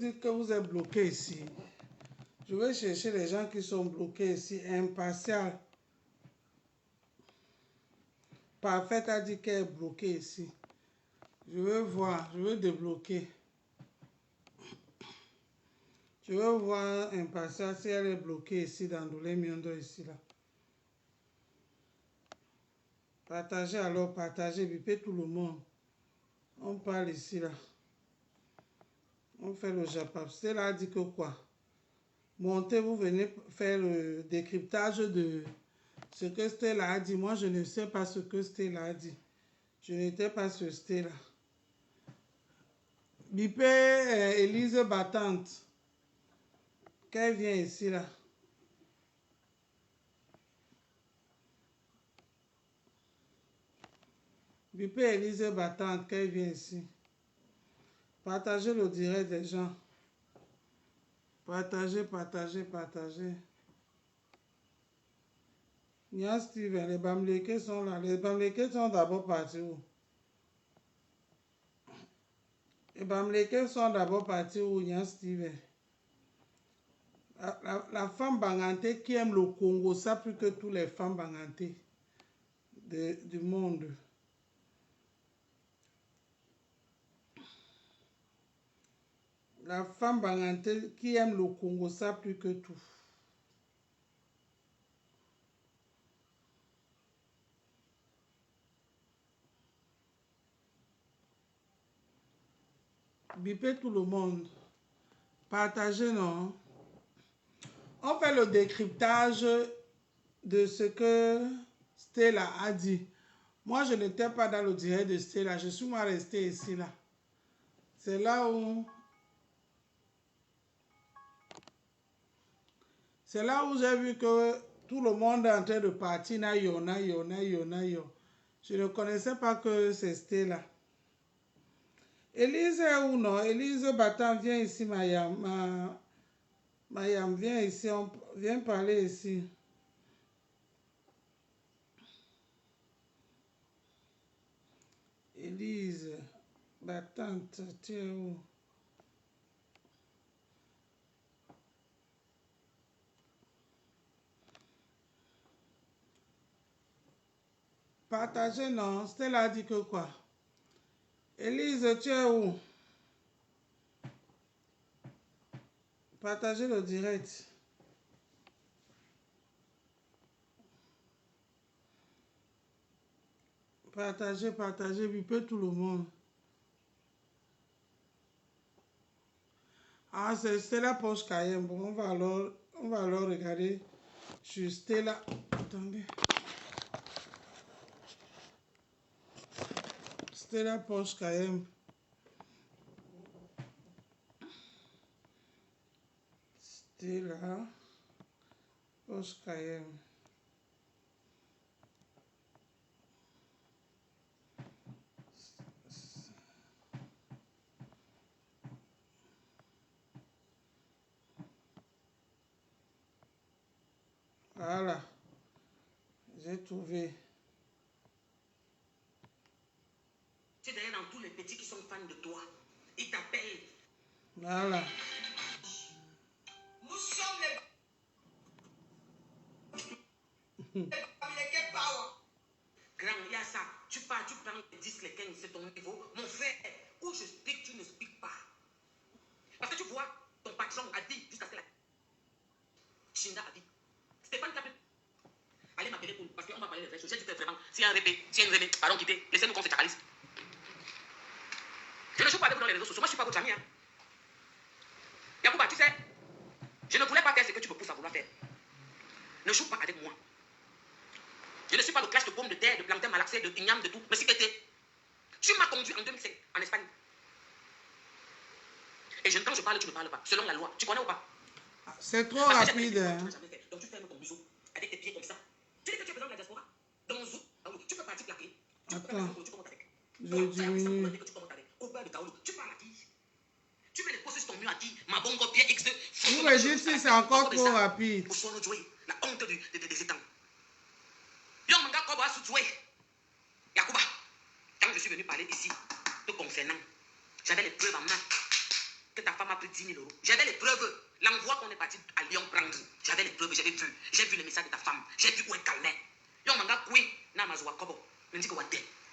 dites que vous êtes bloqué ici. Je vais chercher les gens qui sont bloqués ici. Impartial. Parfaite a dit qu'elle est bloquée ici. Je veux voir, je veux débloquer. Je veux voir Impartial si elle est bloquée ici dans Doulé Miondo ici là. Partagez alors, partagez, bipez tout le monde. On parle ici là. On fait le Japap. Stella a dit que quoi? Montez, vous venez faire le décryptage de ce que Stella a dit. Moi, je ne sais pas ce que Stella a dit. Je n'étais pas sur Stella. Bipé, Élise Battante. Qu'elle vient ici là. Bipé, Élise Battante, qu'elle vient ici. Partagez le direct des gens. Partagez, partagez, partagez. Nia Steven, les Bamlékés sont là. Les Bamlékés sont d'abord partis où? Les Bamlékés sont d'abord partis où, Nia Steven? La femme bangantée qui aime le Congo, ça plus que toutes les femmes bangantées du monde. La femme bangantée qui aime le Congo, ça plus que tout. Bipez tout le monde. Partagez, non? On fait le décryptage de ce que Stella a dit. Moi, je n'étais pas dans le direct de Stella. Je suis moi resté ici, là. C'est là où... C'est là où j'ai vu que tout le monde est en train de partir. Je ne connaissais pas que c'est Stella. Élise est où, non? Élise Battant, viens ici, Mayam. Mayam, viens ici. Viens parler ici. Élise Battante, tu es où? Partagez, non? Stella a dit que quoi? Élise, tu es où? Partagez le direct. Partagez, partagez, bipez tout le monde. Ah, c'est Stella Poche Cayenne. Bon, on va alors regarder sur Stella. Attendez. Stella Poche Cayenne. Stella Poche Cayenne. Voilà. J'ai trouvé. C'est derrière dans tous les petits qui sont fans de toi. Ils t'appellent. Voilà. Nous sommes les Power. Grand, il y a ça. Tu pars, tu prends les 10, les 15, c'est ton niveau. Mon frère, où je explique, tu n'expliques pas. Parce que tu vois, ton patron a dit, jusqu'à ce que la Chinda a dit. Stéphane Capé. Allez m'appeler pour. Parce qu'on va parler des vraies choses. J'ai dit que vraiment, s'il y a un répé, s'il y a une répé, pardon, quittez, laissez-nous qu'on se chakalise. Je ne joue pas avec vous dans les réseaux sociaux. Moi, je ne suis pas votre ami. Hein. Yacouba, tu sais, je ne voulais pas faire ce que tu me pousses à vouloir faire. Ne joue pas avec moi. Je ne suis pas le clash de pommes de terre, de plantain malaxé, de igname, de tout. Mais si t'étais. Tu m'as conduit en 2007 en Espagne. Et quand je parle, tu ne parles pas. Selon la loi. Tu connais ou pas? C'est trop rapide. Hein. Donc tu fermes ton bisou avec tes pieds comme ça. Tu dis que tu es président de la diaspora. Dans Zou, tu peux partir plaquer. Attends. Tu commences avec. Je diminue. Tu parles à qui? Tu mets les posts sur ton mur à qui? Ma bonne copie X. Vous me dites si c'est encore trop rapide. Pour son jouer. La honte des étangs. Yon manga koba sou Yacouba. Quand je suis venu parler ici, te concernant, j'avais les preuves en main. que ta femme a pris 10 000 euros. J'avais les preuves. L'envoi qu'on est parti à Lyon prendre. J'avais les preuves, j'avais vu. J'ai vu le message de ta femme. J'ai vu où elle calmait.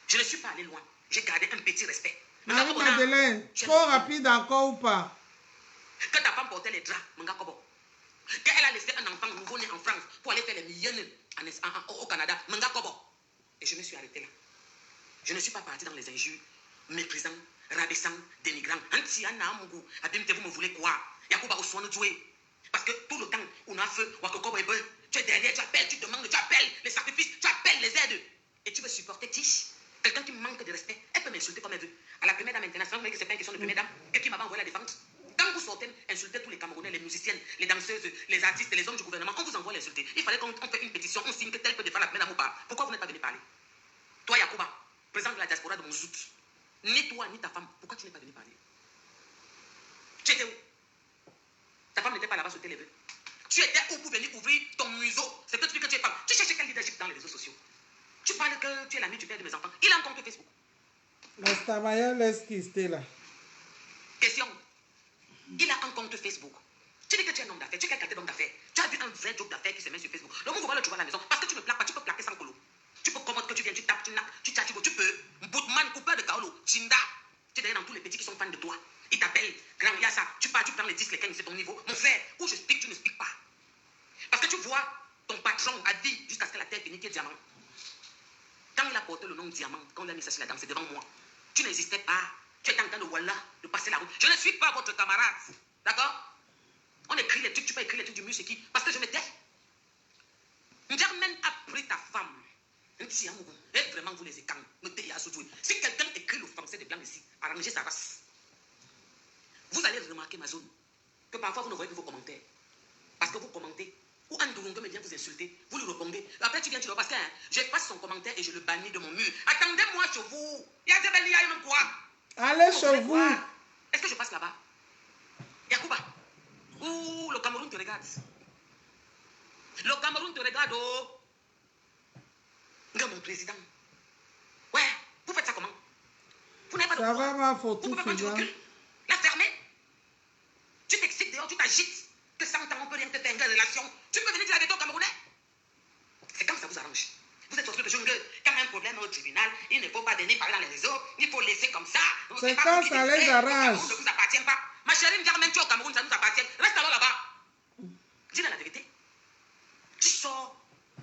Je ne suis pas allé loin. J'ai gardé un petit respect. Marie-Madeleine, trop rapide encore ou pas? Que ta femme portait les draps, qu'elle a laissé un enfant nouveau-né en France pour aller faire les millionnes au Canada. Et je me suis arrêté là. Je ne suis pas parti dans les injures, méprisants, rabaissants, dénigrants. Vous me voulez quoi? Parce que tout le temps, on a feu, tu es derrière, tu appelles, tu demandes, tu appelles les sacrifices, tu appelles les aides. Et tu veux supporter Tiche? Quelqu'un qui manque de respect, elle peut m'insulter comme elle veut. À la première dame internationale, vous voyez que ce n'est pas une question de première dame, et qui m'avait envoyé la défense. Quand vous sortez, insultez tous les Camerounais, les musiciennes, les danseuses, les artistes, les hommes du gouvernement, on vous envoie l'insulter. Il fallait qu'on fasse une pétition, on signe que tel peut défendre la première dame ou pas. Pourquoi vous n'êtes pas venu parler? Toi, Yacouba, président de la diaspora de mon zout, ni toi, ni ta femme, pourquoi tu n'es pas venu parler? Tu étais où? Ta femme n'était pas là-bas sur tes lèvres. Tu étais où pour venir ouvrir ton museau? C'est que tu dis que tu es femme. Tu cherches quel leadership dans les réseaux sociaux? Tu parles que tu es l'ami du père de mes enfants. Il a un compte Facebook. La Stamaya laisse quitter là. Question. Il a un compte Facebook. Tu dis que tu es un homme d'affaires. Tu es quelqu'un d'homme d'affaires. Tu as vu un vrai job d'affaires qui se met sur Facebook. Le moment où tu vas à la maison, parce que tu ne plaques pas, tu peux plaquer sans colo. Tu peux commander que tu viens, tu tapes, tu nappes, tu tchatches, tu peux. Boutman, coupeur de Kaolo, Chinda. Tu es derrière dans tous les petits qui sont fans de toi. Ils t'appellent, Grand Yassa. Tu pars, tu prends les 10, les 15, c'est ton niveau. Mon frère, où je speak, tu ne speak pas. Parce que tu vois ton patron à vie jusqu'à ce que la terre finisse qui est diamant. Quand il a porté le nom diamant, quand il a mis ça sur la dame, c'est devant moi. Tu n'existais pas. Tu étais en train de voilà, de passer la route. Je ne suis pas votre camarade. D'accord? On écrit les trucs, tu peux écrire les trucs du mieux, c'est qui? Parce que je me tais. Ndiamen a pris ta femme. Et vraiment, vous les écans. Si quelqu'un écrit le français de blanc ici, arrangez sa race. Vous allez remarquer, ma zone, que parfois vous ne voyez plus vos commentaires. Parce que vous commentez. Ou un Doulongo me vient vous insulter. Vous lui répondez. Après, tu viens, tu le parce que j'efface son commentaire et je le bannis de mon mur. Attendez-moi chez vous. Il y a des il y a même quoi? Allez chez vous. Est-ce que je passe là-bas? Yacouba. Ouh, le Cameroun te regarde. Le Cameroun te regarde, oh. Mon président. Ouais, vous faites ça comment? Vous n'avez pas de Ça va, ma photo, vous pouvez pas du recul. La fermer. Tu t'excites dehors, tu t'agites. Que 100 ans, on peut rien te faire une relation. Tu peux venir dire la vérité au Camerounais. C'est quand ça vous arrange. Vous êtes sorti de jeune gueule. Quand il y a un problème au tribunal, il ne faut pas venir parler dans les réseaux. Il faut laisser comme ça. C'est quand ça les arrange. Ça ne vous appartient pas. Ma chérie, même tu es au Cameroun, ça nous appartient. Reste alors là-bas. Dis-la la vérité. Tu sors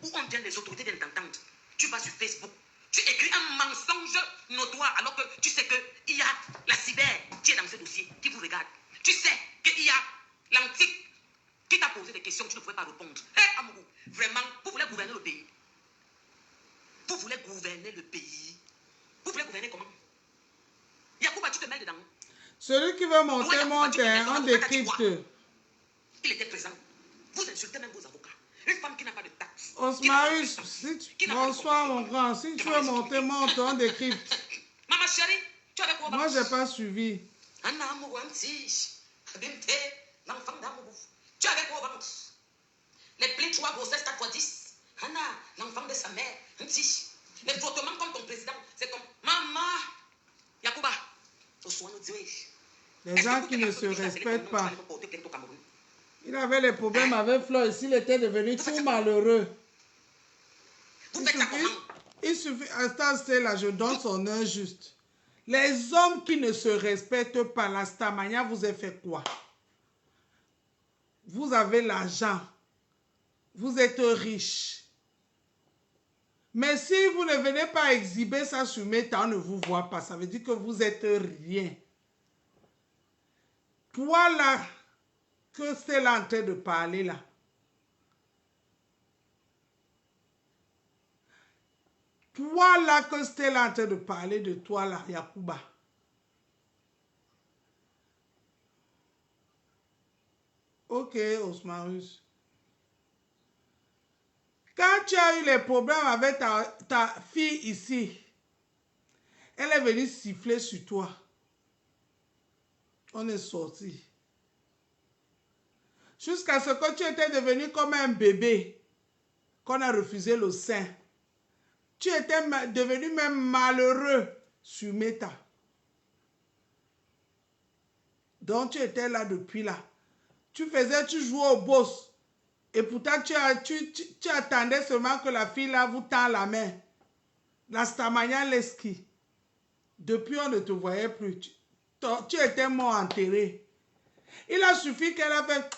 où on vient, les autorités viennent t'entendre. Tu vas sur Facebook. Tu écris un mensonge notoire alors que tu sais qu'il y a la cyber qui est dans ce dossier, qui vous regarde. Tu sais qu'il y a l'antique qui t'a posé des questions que tu ne pouvais pas répondre. Hé, Amourou, vraiment, vous voulez gouverner le pays? Vous voulez gouverner le pays? Vous voulez gouverner comment? Yacouba, tu te mets dedans. Celui qui veut monter, monte, on décrypte. Il était présent. Vous insultez même vos avocats. Une femme qui n'a pas de taxe. Osmarus, bonsoir mon grand. Si tu veux monter, monte, on décrypte. Maman chérie, tu avais quoi? Moi, je n'ai pas suivi. L'enfant d'amour. Tu avais quoi au ventre? Les plis 3 grossesses 4 x 10. Anna, l'enfant de sa mère. Les frottements comme ton président. C'est comme maman. Yacouba. Les gens qui ne se respectent pas. Il avait les problèmes avec Floyd. S'il était devenu tout malheureux. Il suffit, à ce stade-là, je donne son heure juste. Les hommes qui ne se respectent pas, la Stamania vous a fait quoi? Vous avez l'argent. Vous êtes riche. Mais si vous ne venez pas exhiber ça sur Meta, on ne vous voit pas. Ça veut dire que vous êtes rien. Toi là, que c'est là en train de parler là. Toi là, que c'est là en train de parler de toi là, Yacouba. Ok, Osmarus. Quand tu as eu les problèmes avec ta fille ici, elle est venue siffler sur toi. On est sorti. Jusqu'à ce que tu étais devenu comme un bébé, qu'on a refusé le sein. Tu étais devenu même malheureux sur Meta. Donc, tu étais là depuis là. Tu jouais au boss. Et pourtant, tu attendais seulement que la fille là vous tend la main. La Stamania Leski. Depuis, on ne te voyait plus. Tu étais mort enterré. Il a suffi qu'elle a fait...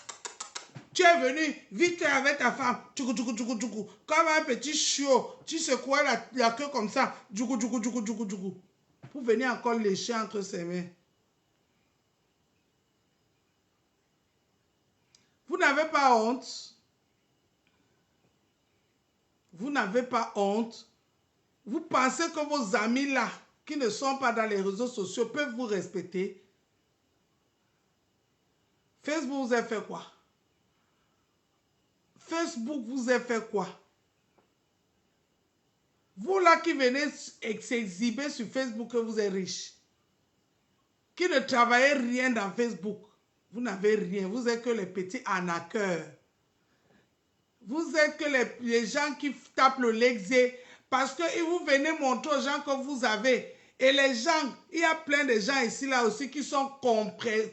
Tu es venu vite avec ta femme. Tchoukou, tchoukou, tchoukou, tchoukou. Comme un petit chiot. Tu secouais la queue comme ça. Tchoukou, tchoukou, tchoukou, tchoukou, tchoukou. Pour venir encore lécher entre ses mains. Vous n'avez pas honte. Vous n'avez pas honte. Vous pensez que vos amis là, qui ne sont pas dans les réseaux sociaux, peuvent vous respecter. Facebook vous a fait quoi? Facebook vous a fait quoi? Vous là qui venez s'exhiber sur Facebook que vous êtes riche, qui ne travaillez rien dans Facebook, vous n'avez rien, vous êtes que les petits arnaqueurs. Vous êtes que les gens qui tapent le lexé parce que vous venez montrer aux gens que vous avez. Et les gens, il y a plein de gens ici là aussi qui sont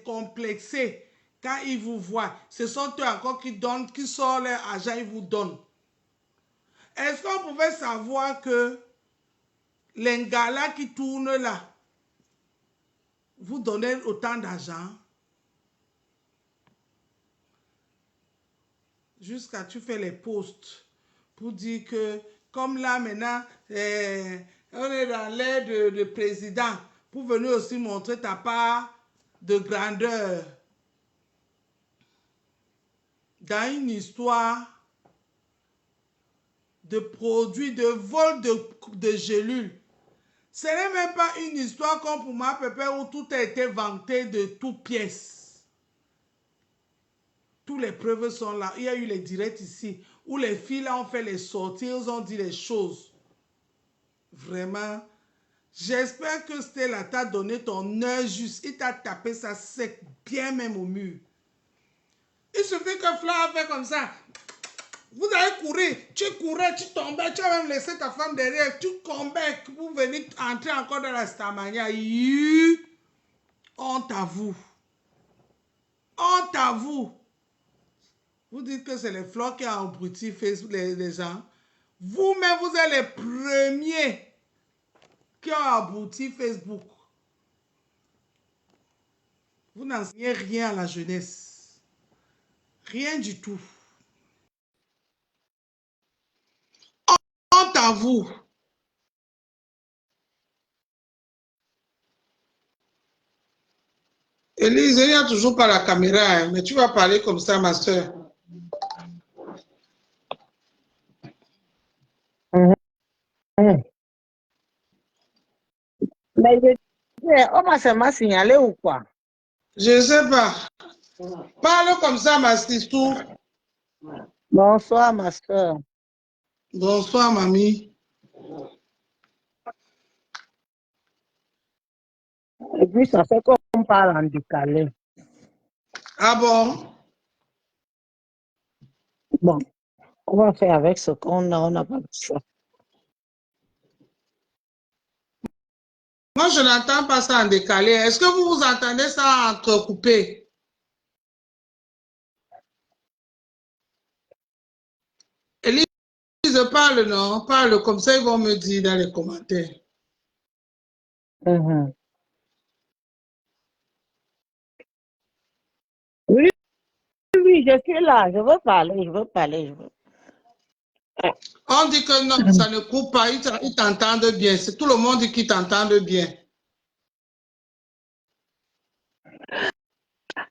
complexés quand ils vous voient. Ce sont eux encore qui donnent, qui sortent leur argent, ils vous donnent. Est-ce qu'on pouvait savoir que les galas qui tournent là, vous donnez autant d'argent? Jusqu'à tu fais les posts pour dire que, comme là maintenant, on est dans l'ère de président, pour venir aussi montrer ta part de grandeur. Dans une histoire de produits, de vol de gélules. Ce n'est même pas une histoire comme pour ma pépère où tout a été vanté de toutes pièces. Toutes les preuves sont là. Il y a eu les directs ici où les filles là ont fait les sorties, ils ont dit les choses. Vraiment. J'espère que Stella t'a donné ton heure juste. Il t'a tapé ça sec, bien même au mur. Il suffit que Fla a fait comme ça. Vous avez couru, tu courais, tu tombais, tu as même laissé ta femme derrière, tu tombais pour venir entrer encore dans la Stamania. Honte à vous. Honte à vous. Vous dites que c'est les fleurs qui ont abruti Facebook, les gens. Vous-même, vous êtes les premiers qui ont abruti Facebook. Vous n'enseignez rien à la jeunesse. Rien du tout. Honte à vous. Élise, il n'y a toujours pas la caméra, hein, mais tu vas parler comme ça, ma soeur. Mais on m'a seulement signalé ou quoi? Je ne sais pas. Parle comme ça, ma sistou. Bonsoir, ma soeur. Bonsoir, mamie. Et puis, ça fait qu'on parle en décalé. Ah bon? Bon, on va faire avec ce qu'on a, on n'a pas le choix. Moi, je n'entends pas ça en décalé. Est-ce que vous vous entendez ça entrecoupé? Élise, parle, non? Parle comme ça, ils vont me dire dans les commentaires. Oui, oui, je suis là. Je veux parler, je veux parler. On dit que non, ça ne coupe pas, ils t'entendent bien. C'est tout le monde qui t'entend bien.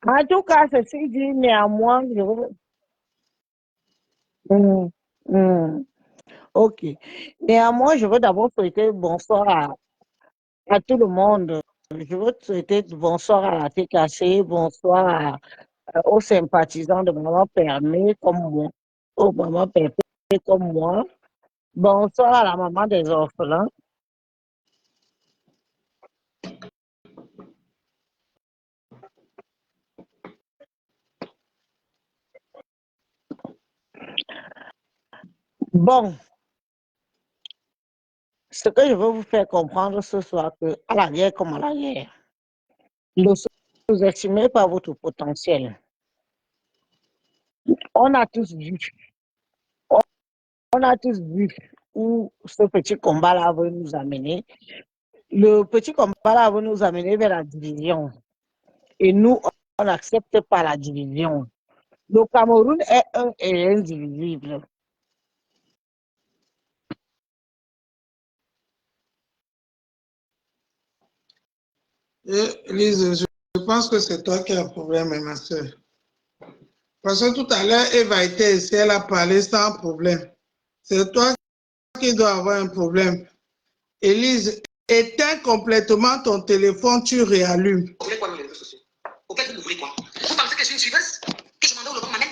En tout cas, ceci dit, néanmoins, je veux... Ok. Néanmoins, je veux d'abord souhaiter bonsoir à tout le monde. Je veux souhaiter bonsoir à la TKC, bonsoir aux sympathisants de Maman Permet comme moi, aux Maman Pépé comme moi. Bonsoir à la maman des orphelins. Bon, ce que je veux vous faire comprendre ce soir, que à la guerre comme à la guerre, le sous-estimez pas votre potentiel. On a tous vu, on a tous vu où ce petit combat-là veut nous amener. Le petit combat-là veut nous amener vers la division. Et nous, on n'accepte pas la division. Le Cameroun est un et indivisible. Lise, je pense que c'est toi qui as un problème, ma soeur. Parce que tout à l'heure, Eva était ici, elle a parlé sans problème. C'est toi qui dois avoir un problème. Élise, éteins complètement ton téléphone, tu réallumes. Vous voulez quoi dans les réseaux sociaux? Auquel vous voulez quoi? Vous pensez que je suis une suiveuse? Que je m'en vais au Levant ma mère?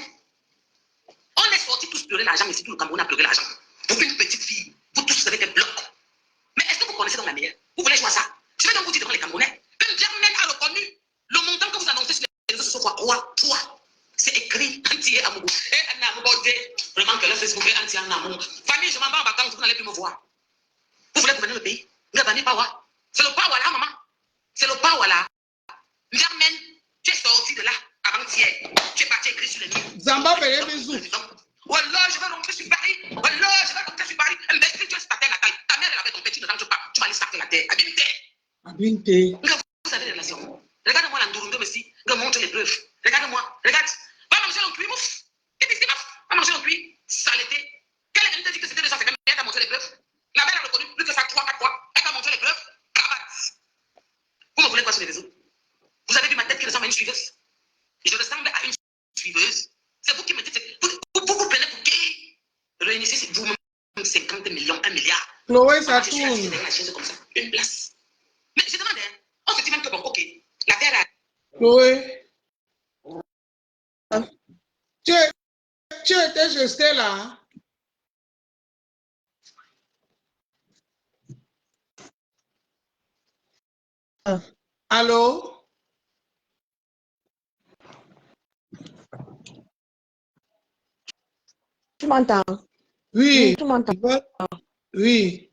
On est sortis tous pleurer l'argent, mais si tout le Cameroun a pleuré l'argent. Vous, une petite fille, vous tous vous avez des blocs. Mais est-ce que vous connaissez donc la meilleure? Vous voulez jouer à ça? Je vais donc vous dire devant les Camerounais que Germaine a reconnu le montant que vous annoncez sur les réseaux sociaux. Quoi? C'est écrit entier amour. Et Anna Moubodé, vraiment que le Facebook est entier en amour. Famille, je m'en vais en vacances, vous n'allez plus me voir. Vous voulez gouverner le pays? Gouverner Pawa. C'est le Pawa là, maman. C'est le Pawa là. Germaine, tu es sorti de là avant-hier. Tu es parti écrire sur les murs. Zamba Bélé Bisou. Wallah, je vais rentrer sur Paris. Wallah, je vais rentrer sur Paris. Imbécile, tu es sparté la taille. Ta mère, elle avait ton petit dedans, tu vas aller sparter la terre. Abinte. Vous avez des relations. Regarde-moi la Ndouroundo, messi. Montre les preuves. Regarde-moi. Regarde. Va manger en cuit, mouf. Qu'est-ce que c'est, va manger en cuit. Saleté. Quelle est venue te dire que c'était 250 000? Elle t'a montré les preuves. La mère a reconnu plus que ça 3-4 fois. Elle t'a montré les preuves. Cravate. Vous me voulez quoi sur les réseaux? Vous avez vu ma tête qui ressemble à une suiveuse? Je ressemble à une suiveuse. C'est vous qui me dites. Vous prenez pour qui? Réunissez vous-même 50 millions, 1 milliard. Chloé, ça Je suis assise tourne. derrière la chaise comme ça. Une place. Mais je demande, hein, on se dit même que bon, ok. La terre a. Chloé. Tu étais chez Stella. Allô? Tu m'entends? Oui. Tu m'entends? Oui.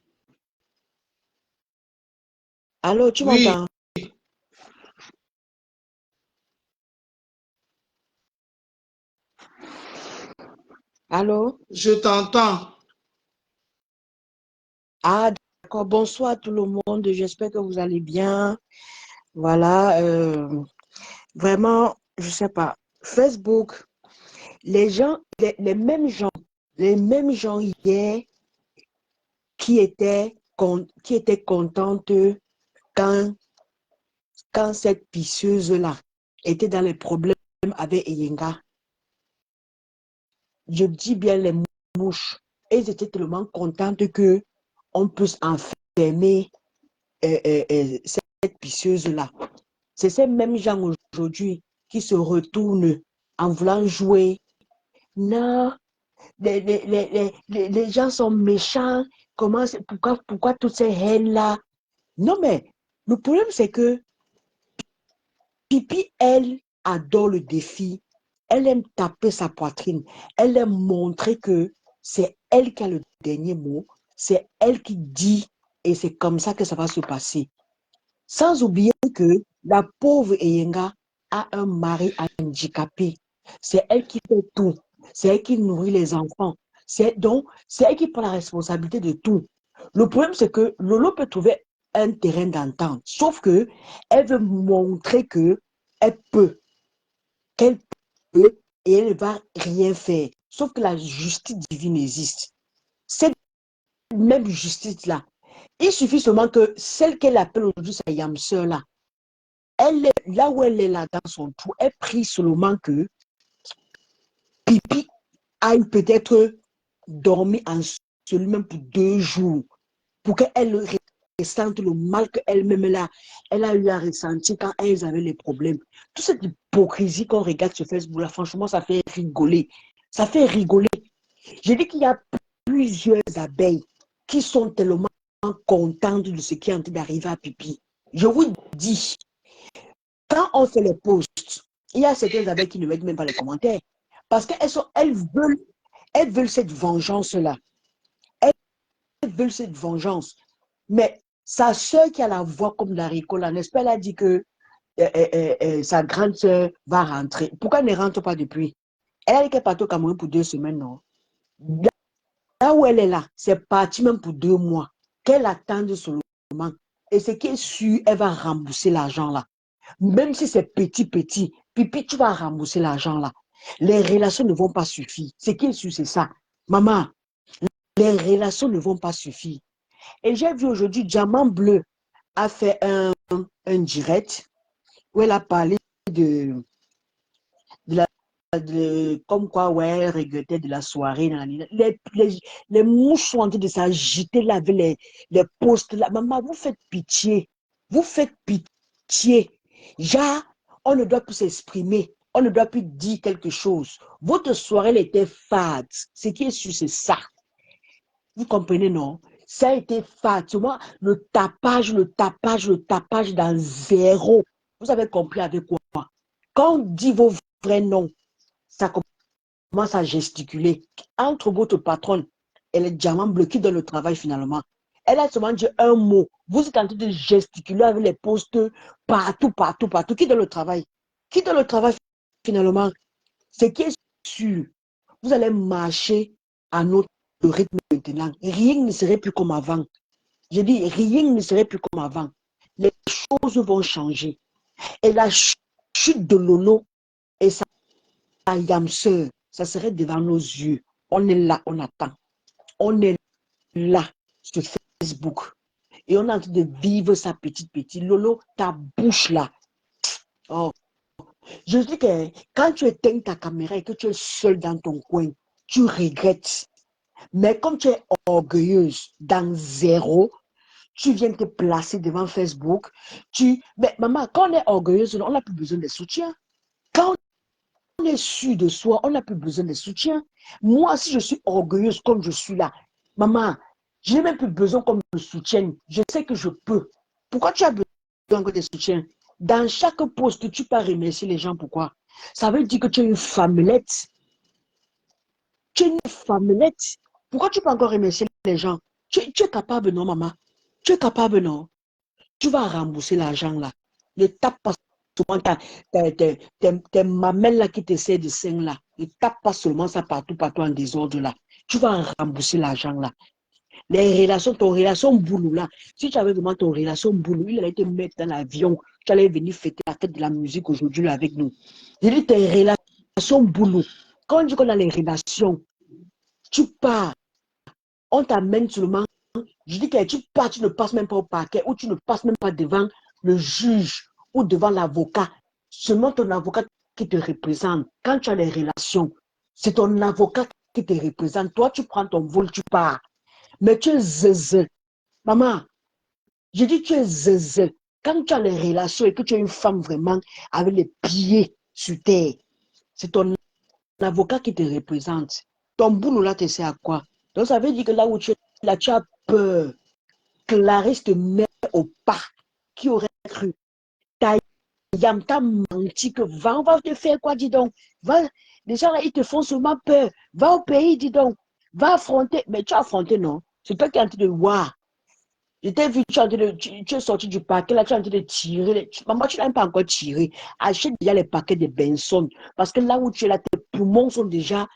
Allô, tu Oui. m'entends? Allô? Je t'entends. Ah, d'accord. Bonsoir tout le monde. J'espère que vous allez bien. Voilà. Vraiment, je sais pas. Facebook, les gens, les mêmes gens hier qui étaient contentes quand, quand cette pisseuse-là était dans les problèmes avec Eyenga. Je dis bien les mouches. Et ils étaient tellement contentes que on puisse enfermer cette pisseuse-là. C'est ces mêmes gens aujourd'hui qui se retournent en voulant jouer. Non, les gens sont méchants. Pourquoi toutes ces haines-là? Non, mais le problème, c'est que Pipi, elle, adore le défi. Elle aime taper sa poitrine. Elle aime montrer que c'est elle qui a le dernier mot. C'est elle qui dit et c'est comme ça que ça va se passer. Sans oublier que la pauvre Eyenga a un mari handicapé. C'est elle qui fait tout. C'est elle qui nourrit les enfants. Donc, c'est elle qui prend la responsabilité de tout. Le problème, c'est que Lolo peut trouver un terrain d'entente. Sauf que elle veut montrer que elle peut, qu'elle peut et elle ne va rien faire. Sauf que la justice divine existe. Cette même justice-là, il suffit seulement que celle qu'elle appelle aujourd'hui sa yam-sœur là, elle est là où elle est là dans son trou, elle prie seulement que Pipi aille peut-être dormir en seulement pour 2 jours pour qu'elle ressente le mal qu'elle-même là, elle a eu à ressentir quand elles avaient les problèmes. Toute cette hypocrisie qu'on regarde sur Facebook là, franchement, ça fait rigoler. Ça fait rigoler. Je dis qu'il y a plusieurs abeilles qui sont tellement contentes de ce qui est en train d'arriver à Pipi. Je vous dis, quand on fait les posts, il y a certaines abeilles qui ne mettent même pas les commentaires. Parce qu'elles veulent cette vengeance-là. Elles veulent cette vengeance. Mais sa soeur qui a la voix comme la Ricola, n'est-ce pas, elle a dit que sa grande sœur va rentrer. Pourquoi elle ne rentre pas depuis? Elle a dit qu'elle est partie au Cameroun pour 2 semaines, non? Là où elle est là, c'est parti même pour 2 mois. Qu'elle attende seulement. Et ce qui est sûr, elle va rembourser l'argent là. Même si c'est petit, petit, pipi, tu vas rembourser l'argent là. Les relations ne vont pas suffire. Ce qui est sûr, c'est ça. Maman, les relations ne vont pas suffire. Et j'ai vu aujourd'hui, Diamant Bleu a fait un direct où elle a parlé de la comme quoi, ouais, elle regrettait de la soirée. Les mouches sont en train de s'agiter là avec les postes là. Maman, vous faites pitié. Vous faites pitié. Genre, on ne doit plus s'exprimer. On ne doit plus dire quelque chose. Votre soirée, elle était fade. Ce qui est sûr, c'est ça. Vous comprenez, non? Ça a été fade. Moi, le tapage dans zéro. Vous avez compris avec quoi? Quand on dit vos vrais noms, ça commence à gesticuler. Entre votre patronne et les diamants bleus qui donne le travail finalement. Elle a seulement dit un mot. Vous êtes en train de gesticuler avec les postes partout, partout, partout. Qui donne le travail? Qui donne le travail finalement? Ce qui est sûr, vous allez marcher à notre rythme maintenant. Rien ne serait plus comme avant. Je dis, rien ne serait plus comme avant. Les choses vont changer. Et la chute de Lolo et sa yam-sœur, ça serait devant nos yeux. On est là, on attend. On est là sur Facebook. Et on est en train de vivre sa petite. Lolo, ta bouche là. Oh. Je dis que quand tu éteins ta caméra et que tu es seul dans ton coin, tu regrettes. Mais comme tu es orgueilleuse dans zéro, tu viens te placer devant Facebook. Mais maman, quand on est orgueilleuse, on n'a plus besoin de soutien. Quand on est sûr de soi, on n'a plus besoin de soutien. Moi, si je suis orgueilleuse comme je suis là, maman, je n'ai même plus besoin qu'on me soutienne. Je sais que je peux. Pourquoi tu as besoin de soutien? Dans chaque poste, tu peux remercier les gens. Pourquoi? Ça veut dire que tu es une femmelette. Tu es une femmelette. Pourquoi tu peux encore remercier les gens? Tu es capable, non, maman? Tu es capable, non? Tu vas rembourser l'argent là. Ne tape pas seulement tes mamelles là qui t'essaient de saigner là. Ne tape pas seulement ça partout, partout en désordre là. Tu vas rembourser l'argent là. Les relations, ton relation boulot là. Si tu avais vraiment ton relation boulot, il allait te mettre dans l'avion. Tu allais venir fêter la fête de la musique aujourd'hui avec nous. Je dis tes relations boulot. Quand on dit qu'on a les relations, tu pars, on t'amène seulement. Je dis que tu pars, tu ne passes même pas au parquet ou tu ne passes même pas devant le juge ou devant l'avocat. Seulement ton avocat qui te représente. Quand tu as les relations, c'est ton avocat qui te représente. Toi, tu prends ton vol, tu pars. Mais tu es zézé. Maman, je dis tu es zézé. Quand tu as les relations et que tu es une femme vraiment avec les pieds sur terre, c'est ton avocat qui te représente. Ton boulot là, tu sais à quoi? Donc ça veut dire que là où tu es, là, tu as peur. Clarisse te met au pas. Qui aurait cru? Ta yam t'a menti que va, on va te faire quoi, dis donc? Va, les gens là, ils te font seulement peur. Va au pays, dis donc. Va affronter. Mais tu as affronté, non? C'est toi qui es en train de voir. Je t'ai vu, tu es sorti du paquet, là, tu es en train de tirer. Maman, tu n'as même pas encore tiré. Achète déjà les paquets de Benson. Parce que là où tu es là, tes poumons sont déjà.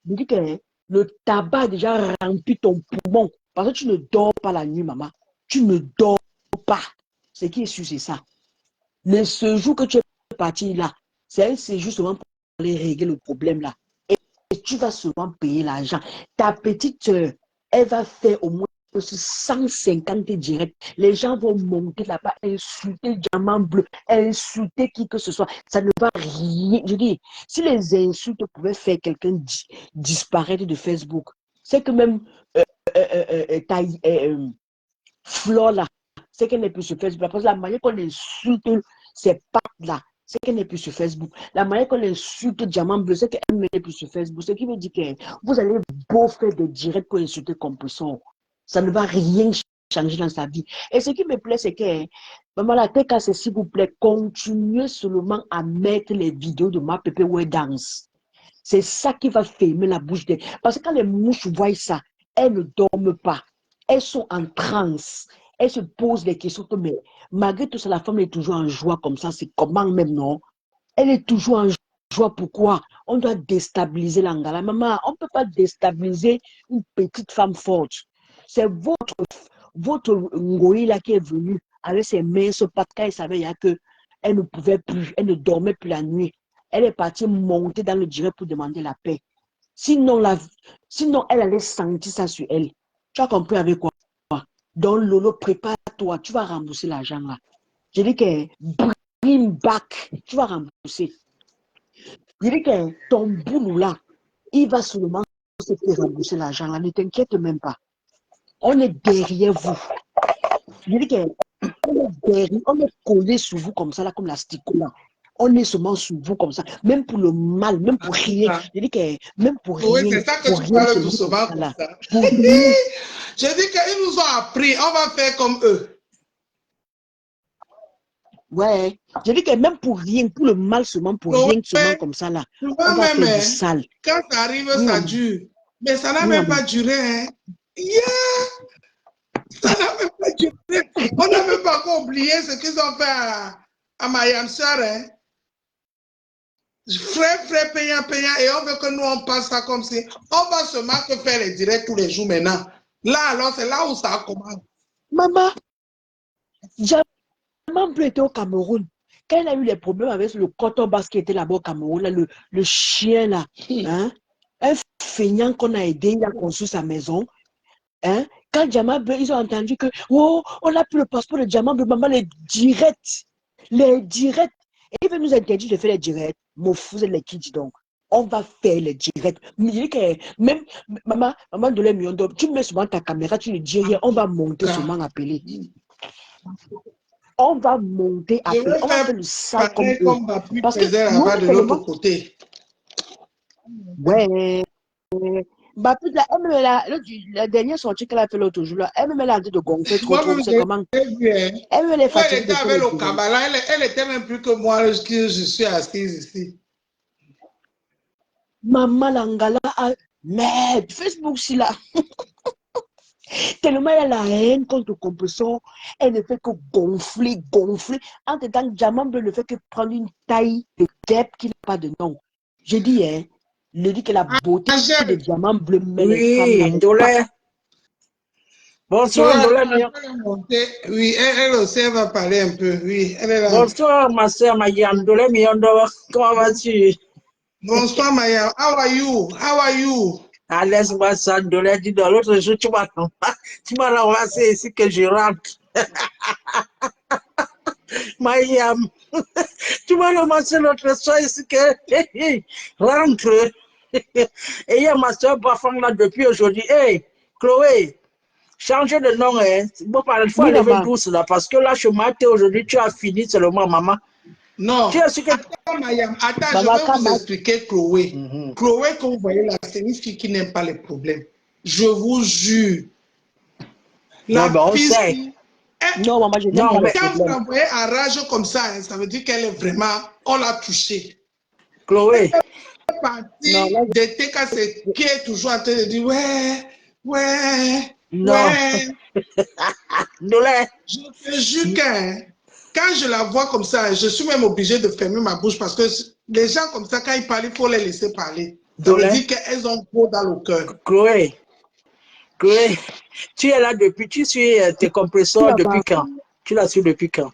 Je dis que le tabac a déjà rempli ton poumon. Parce que tu ne dors pas la nuit, maman. Tu ne dors pas. Ce qui est sûr, c'est ça. Le séjour que tu es parti là, c'est un séjour seulement pour aller régler le problème là. Et tu vas seulement payer l'argent. Ta petite soeur, elle va faire au moins 150 directs. Les gens vont monter là-bas, insulter le diamant bleu, insulter qui que ce soit. Ça ne va rien. Je dis, si les insultes pouvaient faire quelqu'un disparaître de Facebook, c'est que même Flore là, c'est qu'elle n'est plus sur Facebook. Parce que la manière qu'on insulte ces pattes là, c'est qu'elle n'est plus sur Facebook. La manière qu'on insulte Diamant Bleu, c'est qu'elle n'est plus sur Facebook. Ce qui veut dire que vous allez beau faire des directs pour insulter Compression. Ça ne va rien changer dans sa vie. Et ce qui me plaît, c'est que, maman, la tête casse, s'il vous plaît, continuez seulement à mettre les vidéos de ma pépé ouais dance. C'est ça qui va fermer la bouche des. Parce que quand les mouches voient ça, elles ne dorment pas. Elles sont en transe. elle se pose les questions que, mais malgré tout ça, la femme est toujours en joie comme ça. C'est comment même, non? Elle est toujours en joie. Pourquoi? On doit déstabiliser l'Angala. Maman, on ne peut pas déstabiliser une petite femme forte. C'est votre Ngoï là qui est venue avec ses mains sur pattes quand elle savait que elle ne pouvait plus, elle ne dormait plus la nuit. Elle est partie monter dans le direct pour demander la paix. Sinon, elle allait sentir ça sur elle. Tu as compris avec quoi? Donc, Lolo, prépare-toi, tu vas rembourser l'argent là. Je dis que bring back, tu vas rembourser. Je dis que ton boulot là, il va seulement se faire rembourser l'argent là. Ne t'inquiète même pas. On est derrière vous. Je dis que on est collé sur vous comme ça, là, comme la là. On est seulement sur vous comme ça, même pour le mal, même pour rien. Je dis que même pour rien. Oui, c'est ça que tu parles tout souvent comme ça. Je dis qu'ils nous ont appris, on va faire comme eux. Ouais, je dis que même pour rien, pour le mal seulement, pour rien seulement comme ça là. Tu vois, on va même, faire du sale. Quand ça arrive, ça dure. Mais ça n'a même pas duré. Hein. Yeah! Ça n'a même pas duré. On n'a même pas encore oublié ce qu'ils ont fait à Mayam Sœur. Hein. Frais, payant, et on veut que nous, on passe ça comme si on va seulement que faire les directs tous les jours maintenant. Là, alors, c'est là où ça commence. Maman, Diamant Bleu était au Cameroun. Quand elle a eu les problèmes avec le coton basse qui était là-bas au Cameroun, là, le chien là, hein, un feignant qu'on a aidé, il a construit sa maison. Hein, quand Diamant Bleu, ils ont entendu que, oh, on a pris le passeport de Diamant Bleu, maman, les directs. Et il veut nous interdire de faire les directs. Mon fou, c'est les kids donc. On va faire les directs. Même, maman de l'Emiondo, tu mets souvent ta caméra, tu ne dis rien, on va monter souvent appeler. On va monter appeler. On va faire le sale comme eux. Parce que moi, de l'autre côté. Ouais. La dernière sortie qu'elle a fait l'autre jour, elle a dit de gonfler trop. C'est comment? Elle était avec le Kabbalah, elle était même plus que moi, que je suis assise ici. Maman Langala mais Facebook, si là. Tellement elle a la haine contre Compressor, elle ne fait que gonfler. En tant que Diamant Bleu ne fait que prendre une taille de guêpe qui n'a pas de nom. Je dis, hein, le dit que la beauté de Diamant Bleu met les femmes. Ndolé. Bonsoir, Ndolé. Oui, elle aussi, elle va parler un peu. Oui, elle est là. Bonsoir, ma soeur Maya Ndolé Miondo. Comment vas-tu? Bonsoir, Maya. How are you? Ah, laisse-moi ça, Ndolé. Dis dans l'autre jour, tu m'as ramassé ici que je rentre. Maya, tu m'as ramassé l'autre soir ici que rentre. Et hier, ma soeur Bafang là depuis aujourd'hui. Hey, Chloé, changez de nom, hein. Bon, il faut lever douce là, parce que là, je m'attends aujourd'hui, tu as fini seulement, maman. Non. Attends, Mayam, je vais vous expliquer Chloé. Chloé, comme vous voyez là, c'est une fille qui n'aime pas les problèmes. Je vous jure. La fille, non, maman, je n'aime pas les quand vous problèmes. l'envoyez en rage comme ça, hein, ça veut dire qu'elle est vraiment, on l'a touchée. Chloé. Partie de TKC qui est toujours en train de dire ouais. Non. Je te jure que quand je la vois comme ça, je suis même obligée de fermer ma bouche parce que les gens comme ça, quand ils parlent, il faut les laisser parler. Ça veut dire qu'elles ont trop dans le cœur. Chloé, tu es là depuis, tu suis tes compresseurs depuis quand? Tu l'as su depuis quand?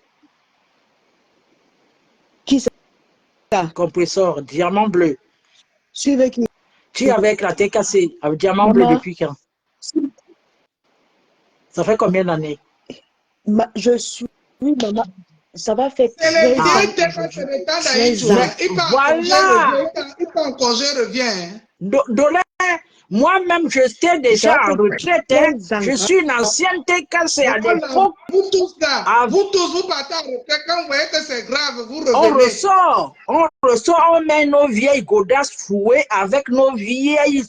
Qui c'est ça? Compresseur, Diamant Bleu. Suivez qui? Tu es avec la TKC, avec Diamant Bleu depuis quand? Ça fait combien d'années? Je suis, maman, ça va faire 13 ans. Il peut en congé, revient. Dolé, moi-même, je suis déjà en retraite. Je suis une ancienne TKC à l'époque. Vous tous là, vous partez en retraite. Quand vous voyez que c'est grave, vous revenez. On ressort, on met nos vieilles godasses fouées avec nos vieilles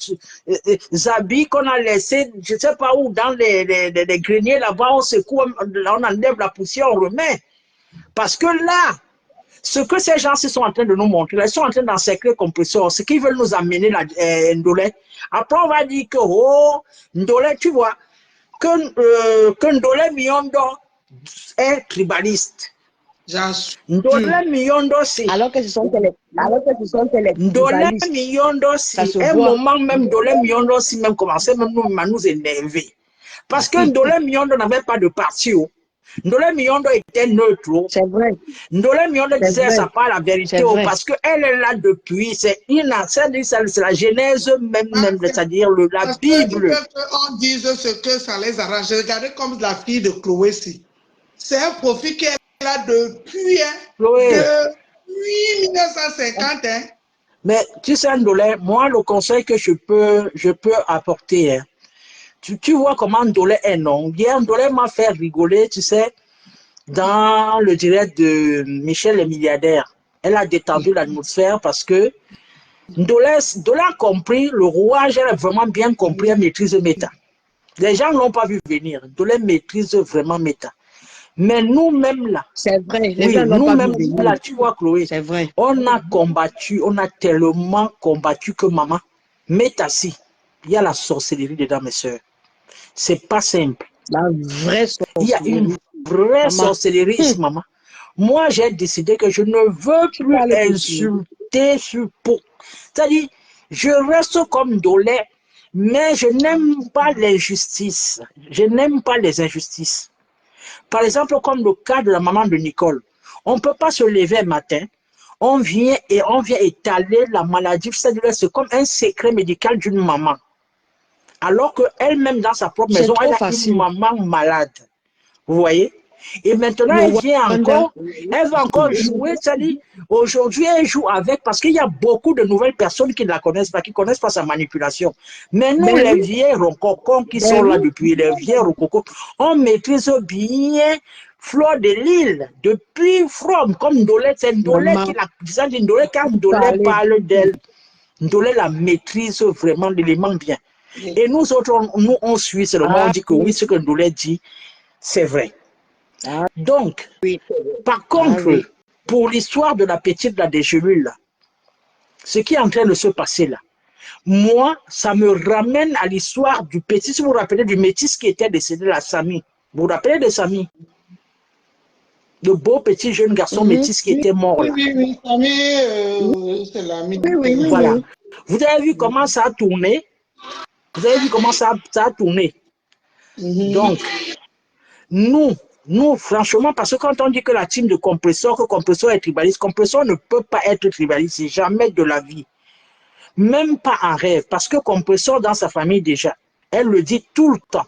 habits qu'on a laissés, je ne sais pas où, dans les greniers là-bas, on secoue, on enlève la poussière, on remet. Parce que là, ce que ces gens sont en train de nous montrer, ils sont en train d'encercler le compresseur, ce qu'ils veulent nous amener, Ndolé. Après, on va dire que, oh, Ndolé, tu vois, que Ndolé Miondo est tribaliste. J'assure. Ndolé Miondo, c'est... Alors que ce sont les Ndolé tribalistes. Miondo, Ça se c'est un voit. moment même, Ndolé Miondo, si même commençait même nous, à nous énerver. Parce que Ndolé Miondo n'avait pas de parti. Oh. Ndolé Miondo était neutre. Oh. C'est vrai. Ndolé Miondo C'est disait vrai. ça pas la vérité. C'est Oh, vrai. parce qu'elle est là depuis. C'est la genèse même, c'est-à-dire la Parce que ils Bible. veulent qu'on dise ce que ça les arrange. Regardez comme la fille de Chloé ici. C'est un profil qu'elle a depuis, hein, Chloé. depuis 1950. Hein. Mais tu sais, Ndolé, moi, le conseil que je peux apporter, hein, tu vois comment Ndolé est, non? Hier, Ndolé m'a fait rigoler, tu sais, dans le direct de Michel le milliardaire. Elle a détendu l'atmosphère parce que Ndolé a compris, le rouage, elle a vraiment bien compris, elle maîtrise Méta. Les gens ne l'ont pas vu venir. Ndolé maîtrise vraiment Méta. Mais nous-mêmes là, C'est vrai. Les oui, gens n'ont pas vu nous-mêmes venir. là, tu vois, Chloé, C'est vrai. on a combattu, on a tellement combattu que maman, Méta-ci, il y a la sorcellerie dedans, mes soeurs. C'est pas simple. La vraie Il y a une sorcellerie. vraie Maman. sorcellerie ici, maman. Moi, j'ai décidé que je ne veux plus Parle pour insulter c'est-à-dire, je reste comme Ndolé, mais je n'aime pas l'injustice. Je n'aime pas les injustices. Par exemple, comme le cas de la maman de Nicole. On ne peut pas se lever un matin, on vient étaler la maladie. C'est comme un secret médical d'une maman. Alors qu'elle-même, dans sa propre C'est maison, elle trop a facile. une maman malade. Vous voyez? Et maintenant, Le elle vient Rwanda. encore, elle va encore jouer, c'est-à-dire, aujourd'hui, elle joue avec, parce qu'il y a beaucoup de nouvelles personnes qui ne la connaissent pas, qui ne connaissent pas sa manipulation. Mais nous, Ben les oui. vieilles rococons qui Ben sont là oui. depuis, les vieilles rococons, on maîtrise bien Fleur de Lille, depuis From, comme Ndolé, c'est Ndolé Maman. qui la, Ndolé, quand Ndolé Parler. parle d'elle, Ndolé la maîtrise vraiment l'élément bien. Et nous autres, on suit seulement, on Ah dit que oui, oui. ce que Ndolé dit, c'est vrai. Ah Donc, oui. par Ah contre, oui. pour l'histoire de la petite là, des gemules, là, ce qui est en train de se passer là, moi, ça me ramène à l'histoire du petit, si vous vous rappelez du métis qui était décédé, la Samy. Vous vous rappelez de Samy? Le beau petit jeune garçon métis qui était mort là. Oui, c'est l'ami. Voilà. Vous avez vu comment ça a tourné? Vous avez vu comment ça a tourné? Donc, nous, franchement, parce que quand on dit que la team de Compressor, que Compressor est tribaliste, Compressor ne peut pas être tribaliste, jamais de la vie. Même pas en rêve, parce que Compressor dans sa famille déjà, elle le dit tout le temps.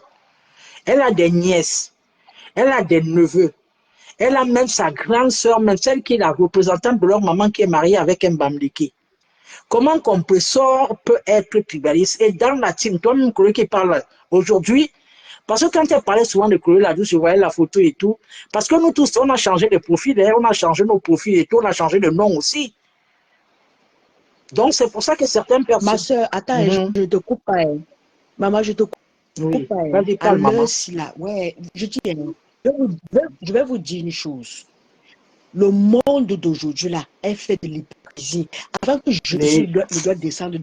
Elle a des nièces, elle a des neveux, elle a même sa grande sœur, même celle qui est la représentante de leur maman qui est mariée avec un Bamliki. Comment Compressor peut être tribaliste? Et dans la team, toi-même, qui parle aujourd'hui, parce que quand elle parlait souvent de Chloé là-dessus, je voyais la photo et tout. Parce que nous tous, on a changé de profil, d'ailleurs, on a changé nos profils et tout, on a changé de nom aussi. Donc, c'est pour ça que certaines personnes... Ma soeur, attends, je te coupe pas. Hein. Maman, je te coupe Oui, pas. Hein. vas-y, À parle, maman. l'heure, si là, ouais, je dis, hein, je vais vous dire une chose. Le monde d'aujourd'hui, là, est fait de l'hypocrisie. Avant que Jésus ne doit descendre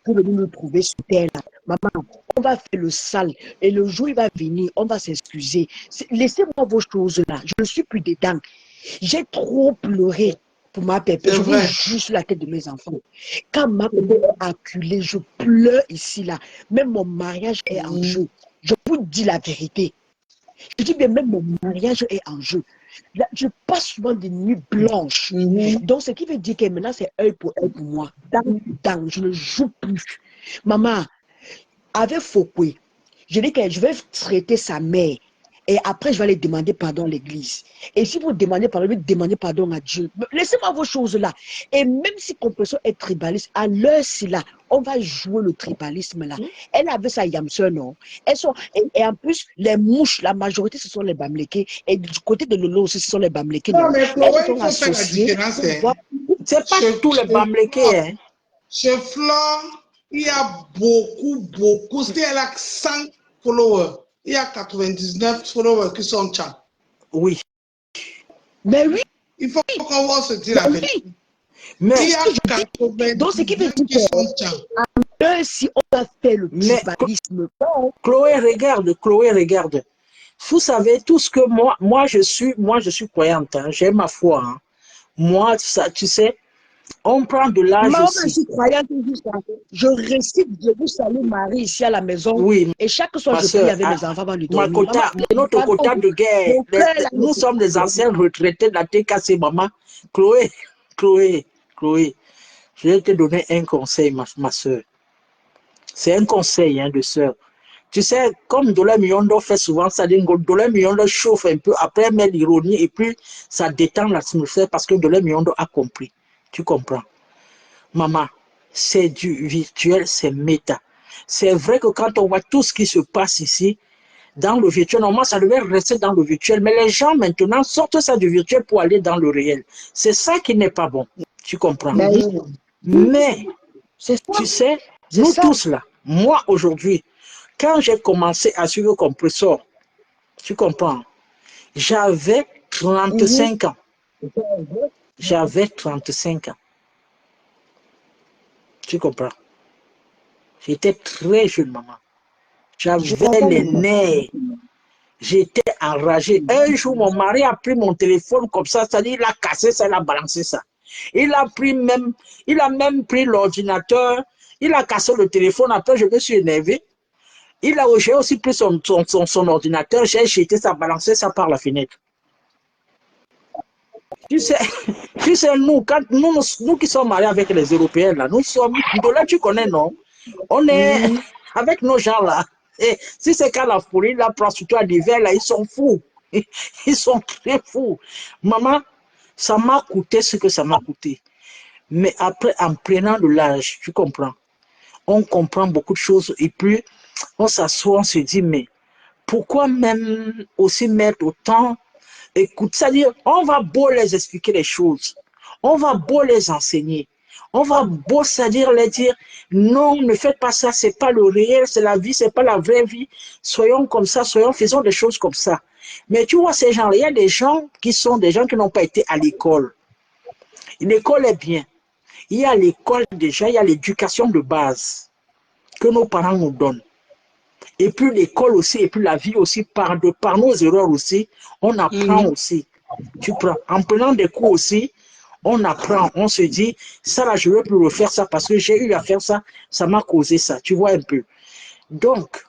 pour venir nous trouver sur terre, là, maman, on va faire le sale. Et le jour, il va venir, on va s'excuser. Laissez-moi vos choses là. Je ne suis plus dedans. J'ai trop pleuré pour ma pépé. Je vous jure sur la tête de mes enfants. Quand ma pépé est acculée, je pleure ici, là. Même mon mariage est en jeu. Je vous dis la vérité. Je dis bien, même mon mariage est en jeu. Là, je passe souvent des nuits blanches. Donc, ce qui veut dire que maintenant, c'est œil pour moi. Je ne joue plus. Maman, avec Fokwe, je dis que je vais traiter sa mère. Et après, je vais aller demander pardon à l'église. Et si vous demandez pardon, demandez pardon à Dieu. Laissez-moi vos choses là. Et même si Compressor est tribaliste, à l'heure-ci là, on va jouer le tribalisme là. Elle avait sa Yamseur, non? Et en plus, les mouches, la majorité, ce sont les Bamlékés. Et du côté de Lolo aussi, ce sont les Bamlékés. Non, mais Chloé, elles se sont il faut faire la associées. différence. Hein. C'est pas tous les Bamlékés. Hein. Chez Flore, il y a beaucoup. Si elle a 100 followers, il y a 99 followers qui sont chats. Oui. Mais oui. Il faut qu'on va se dire la vérité. Mais il y a 99 donc, ce qui veut dire qui sont chats. Si on pas fait le Mais tribalisme. Chloé, regarde. Vous savez, tout ce que moi je suis croyante, hein, j'ai ma foi. Hein. Moi, ça, tu sais, on prend de l'âge Moi, je aussi. suis croyante jusqu'à je récite Je vous salue Marie ici à la maison. Oui, Et chaque soir, ma je prie soeur, avec mes enfants avant de ma dormir. quota, notre quota de guerre, Mon cœur, là, nous sommes des anciens retraités de la TKC, maman. Chloé, je vais te donner un conseil, ma soeur. C'est un conseil hein, de soeur. Tu sais, comme Dolé Miondo fait souvent ça, Dolé Miondo chauffe un peu, après met l'ironie et puis ça détend l'atmosphère parce que Dolé Miondo a compris. Tu comprends? Maman, c'est du virtuel, c'est méta. C'est vrai que quand on voit tout ce qui se passe ici, dans le virtuel, normalement ça devait rester dans le virtuel, mais les gens maintenant sortent ça du virtuel pour aller dans le réel. C'est ça qui n'est pas bon. Tu comprends? Mais, tu sais, nous tous là, moi aujourd'hui, quand j'ai commencé à suivre compresseur, tu comprends, j'avais 35 ans. J'avais 35 ans. Tu comprends? J'étais très jeune, maman. J'avais les nerfs. J'étais enragé. Un jour, mon mari a pris mon téléphone comme ça, c'est-à-dire il a cassé ça, il a balancé ça. Il a même pris l'ordinateur, il a cassé le téléphone, après je me suis énervé. J'ai aussi pris son ordinateur, j'ai jeté ça, balancé ça par la fenêtre. Tu sais, nous qui sommes mariés avec les Européens, là, nous sommes, de là tu connais, non? On est avec nos gens là. Et si c'est qu'à la folie, la prostituée d'hiver, là, ils sont fous. Ils sont très fous. Maman, ça m'a coûté ce que ça m'a coûté. Mais après, en prenant de l'âge, tu comprends, on comprend beaucoup de choses et puis on s'assoit, on se dit, mais pourquoi même aussi mettre autant. Écoute, c'est-à-dire, on va beau les expliquer les choses, on va beau les enseigner, on va beau, c'est-à-dire les dire, non, ne faites pas ça, c'est pas le réel, c'est la vie, c'est pas la vraie vie, soyons comme ça, faisons des choses comme ça. Mais tu vois, ces gens-là, il y a des gens qui sont des gens qui n'ont pas été à l'école. L'école est bien. Il y a l'école déjà, il y a l'éducation de base que nos parents nous donnent. Et puis l'école aussi, et puis la vie aussi, par nos erreurs aussi, on apprend aussi. Tu prends, en prenant des cours aussi, on apprend, on se dit, ça là, je ne veux plus refaire ça parce que j'ai eu à faire ça, ça m'a causé ça, tu vois un peu. Donc,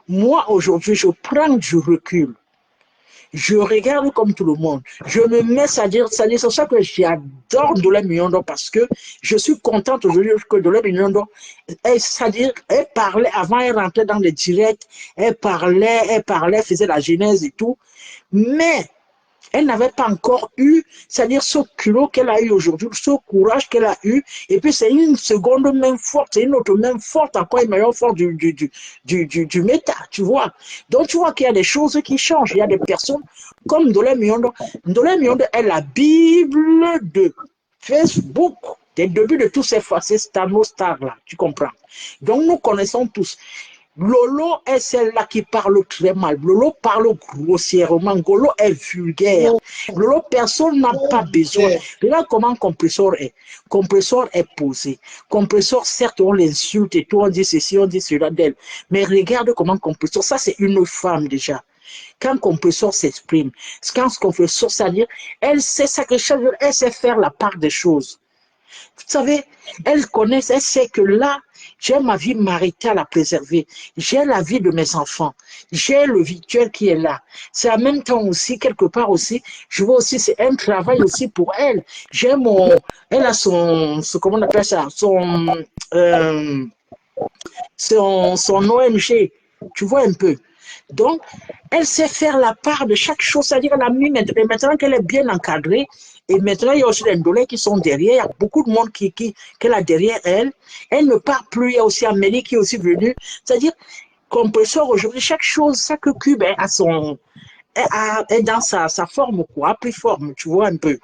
moi aujourd'hui, je prends du recul. Je regarde comme tout le monde. Je me mets, c'est-à-dire, c'est ça que j'adore Dolé Miondo parce que je suis contente aujourd'hui que Dolé Miondo, c'est-à-dire, elle parlait avant, elle rentrait dans les directs, elle parlait, faisait la genèse et tout, mais elle n'avait pas encore eu, c'est-à-dire ce culot qu'elle a eu aujourd'hui, ce courage qu'elle a eu, et puis c'est une seconde main forte, c'est une autre main forte, encore une meilleure force du méta, tu vois. Donc tu vois qu'il y a des choses qui changent, il y a des personnes comme Dolé Miondo. Dolé Miondo est la Bible de Facebook, des débuts de tous ces stars là, tu comprends. Donc nous connaissons tous. Lolo est celle-là qui parle très mal. Lolo parle grossièrement. Lolo est vulgaire. Lolo, personne n'a pas besoin. Regarde comment Compressor est. Compressor est posé. Compressor, certes, on l'insulte et tout, on dit ceci, on dit cela d'elle. Mais regarde comment Compressor, ça c'est une femme déjà. Quand Compressor s'exprime, quand Compressor, c'est-à-dire, elle sait sacrifier, elle sait faire la part des choses. Vous savez, elle connaît, elle sait que là, j'ai ma vie maritale à préserver, j'ai la vie de mes enfants, j'ai le virtuel qui est là. C'est en même temps aussi, quelque part aussi, je vois aussi, c'est un travail aussi pour elle. Elle a comment on appelle ça, son ONG, tu vois un peu. Donc, elle sait faire la part de chaque chose, c'est-à-dire elle a mis maintenant qu'elle est bien encadrée, et maintenant il y a aussi les Ndolé qui sont derrière, il y a beaucoup de monde qu'elle a derrière elle. Elle ne part plus, il y a aussi Amélie qui est aussi venue, c'est-à-dire, Compressor aujourd'hui, chaque chose, chaque cube est dans sa forme, quoi, a pris forme, tu vois un peu.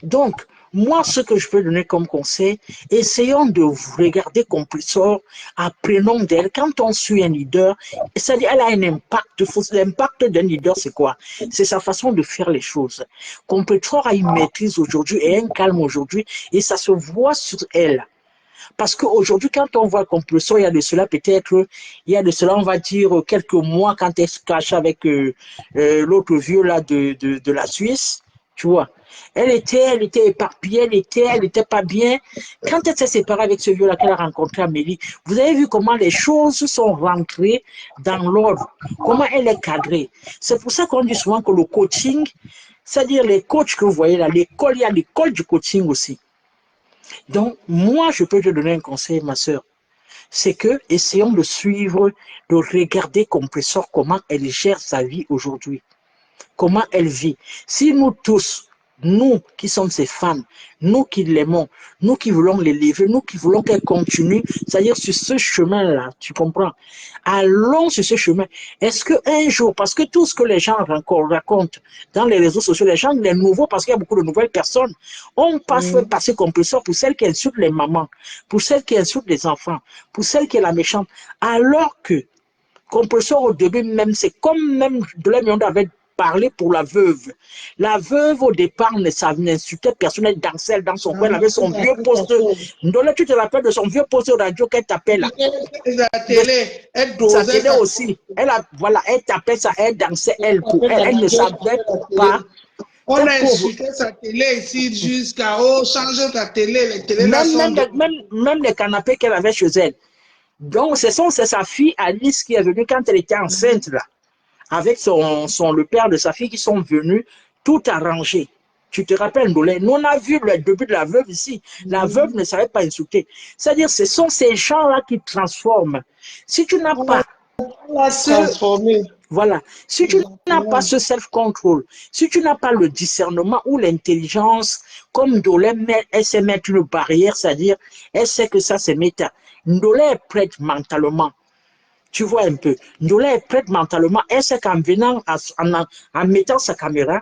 Donc, moi, ce que je peux donner comme conseil, essayons de regarder Compressor, apprenons d'elle. Quand on suit un leader, c'est-à-dire elle a un impact. L'impact d'un leader, c'est quoi? C'est sa façon de faire les choses. Compressor a une maîtrise aujourd'hui et un calme aujourd'hui, et ça se voit sur elle. Parce qu'aujourd'hui, quand on voit Compulsion, il y a de cela peut-être, il y a de cela, on va dire, quelques mois, quand elle se cache avec l'autre vieux là de la Suisse, tu vois. Elle était éparpillée, elle était pas bien. Quand elle s'est séparée avec ce vieux-là qu'elle a rencontré Amélie, vous avez vu comment les choses sont rentrées dans l'ordre, comment elle est cadrée. C'est pour ça qu'on dit souvent que le coaching, c'est-à-dire les coachs que vous voyez là, l'école, il y a l'école du coaching aussi. Donc, moi, je peux te donner un conseil, ma sœur. C'est que, essayons de suivre, de regarder Compressor, comment elle gère sa vie aujourd'hui. Comment elle vit. Si nous tous, nous qui sommes ses fans, nous qui l'aimons, nous qui voulons l'élever, nous qui voulons qu'elle continue, c'est-à-dire sur ce chemin-là, tu comprends? Allons sur ce chemin. Est-ce qu'un jour, parce que tout ce que les gens racontent dans les réseaux sociaux, les gens, les nouveaux, parce qu'il y a beaucoup de nouvelles personnes, on passe passer Compressor pour celles qui insultent les mamans, pour celles qui insultent les enfants, pour celles qui est la méchante, alors que Compressor au début même, c'est comme même de la Mionde avait parlé pour la veuve. La veuve au départ n'insultait personne, elle dansait dans son coin, elle avait son vieux poste. Ndolé, tu te rappelles de son vieux poste de radio qu'elle tapait là. La télé, elle Sa dosait télé aussi. Elle a, voilà, elle tapait ça, elle dansait, elle, pour elle, elle ne savait pas. On a insulté sa télé ici jusqu'à changer ta télé, les télés là sont même les canapés qu'elle avait chez elle. Donc, c'est sa fille Alice qui est venue quand elle était enceinte là, avec le père de sa fille qui sont venus tout arranger. Tu te rappelles, Ndolé? Nous, on a vu le début de la veuve ici. La veuve ne savait pas insulter. C'est-à-dire, ce sont ces gens-là qui transforment. Si tu n'as pas voilà. Si tu n'as pas ce self-control, si tu n'as pas le discernement ou l'intelligence, comme Ndolé, elle sait mettre une barrière, c'est-à-dire, elle sait que ça, c'est méta. Ndolé est prête mentalement. Tu vois un peu. Ndolé est prête mentalement. Elle sait qu'en venant, en mettant sa caméra,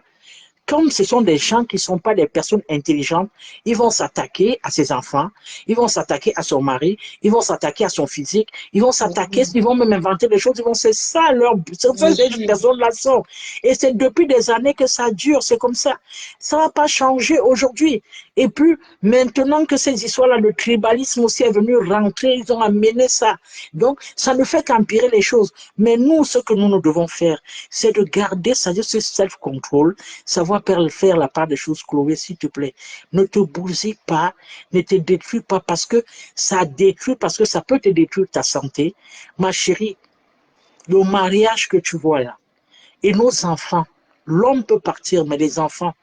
comme ce sont des gens qui ne sont pas des personnes intelligentes, ils vont s'attaquer à ses enfants, ils vont s'attaquer à son mari, ils vont s'attaquer à son physique, ils vont s'attaquer, ils vont même inventer des choses, c'est ça leur but, ces personnes-là sont. Et c'est depuis des années que ça dure, c'est comme ça. Ça va pas changer aujourd'hui. Et puis, maintenant que ces histoires-là, le tribalisme aussi est venu rentrer, ils ont amené ça. Donc, ça ne fait qu'empirer les choses. Mais nous, ce que nous devons faire, c'est de garder, c'est-à-dire ce self-control, savoir faire la part des choses, Chloé, s'il te plaît. Ne te bousille pas, ne te détruis pas parce que ça peut te détruire ta santé. Ma chérie, le mariage que tu vois là, et nos enfants, l'homme peut partir, mais les enfants,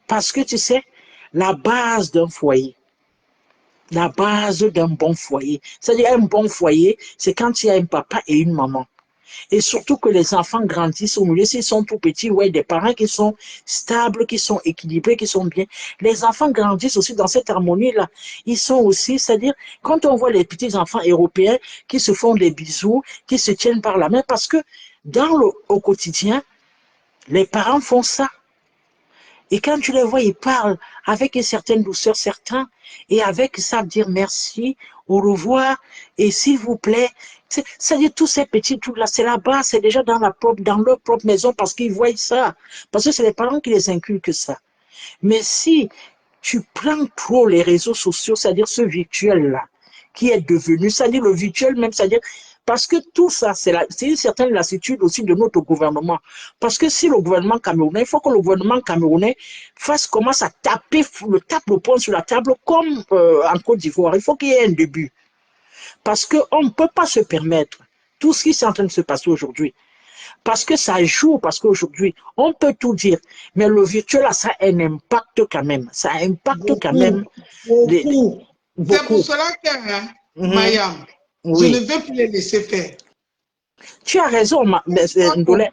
parce que tu sais, la base d'un foyer, la base d'un bon foyer, c'est-à-dire un bon foyer, c'est quand il y a un papa et une maman. Et surtout que les enfants grandissent au milieu, s'ils sont tout petits, ouais, des parents qui sont stables, qui sont équilibrés, qui sont bien. Les enfants grandissent aussi dans cette harmonie-là. Ils sont aussi, c'est-à-dire, quand on voit les petits enfants européens qui se font des bisous, qui se tiennent par la main, parce que au quotidien, les parents font ça. Et quand tu les vois, ils parlent avec une certaine douceur, certains, et avec ça, dire merci, au revoir, et s'il vous plaît. C'est-à-dire, tous ces petits trucs-là, c'est là-bas, c'est déjà dans leur propre maison parce qu'ils voient ça. Parce que c'est les parents qui les inculquent ça. Mais si tu prends trop les réseaux sociaux, c'est-à-dire ce virtuel-là, qui est devenu, c'est-à-dire le virtuel même, c'est-à-dire, parce que tout ça, c'est une certaine lassitude aussi de notre gouvernement. Parce que si le gouvernement camerounais, il faut que le gouvernement camerounais commence à tape le poing sur la table comme en Côte d'Ivoire. Il faut qu'il y ait un début. Parce qu'on ne peut pas se permettre tout ce qui est en train de se passer aujourd'hui. Parce que ça joue, parce qu'aujourd'hui, on peut tout dire, mais le virtuel, ça a un impact quand même. Ça impacte quand même. Beaucoup. C'est pour cela que, Maya, je ne veux plus les laisser faire. Tu as raison, Ndolé.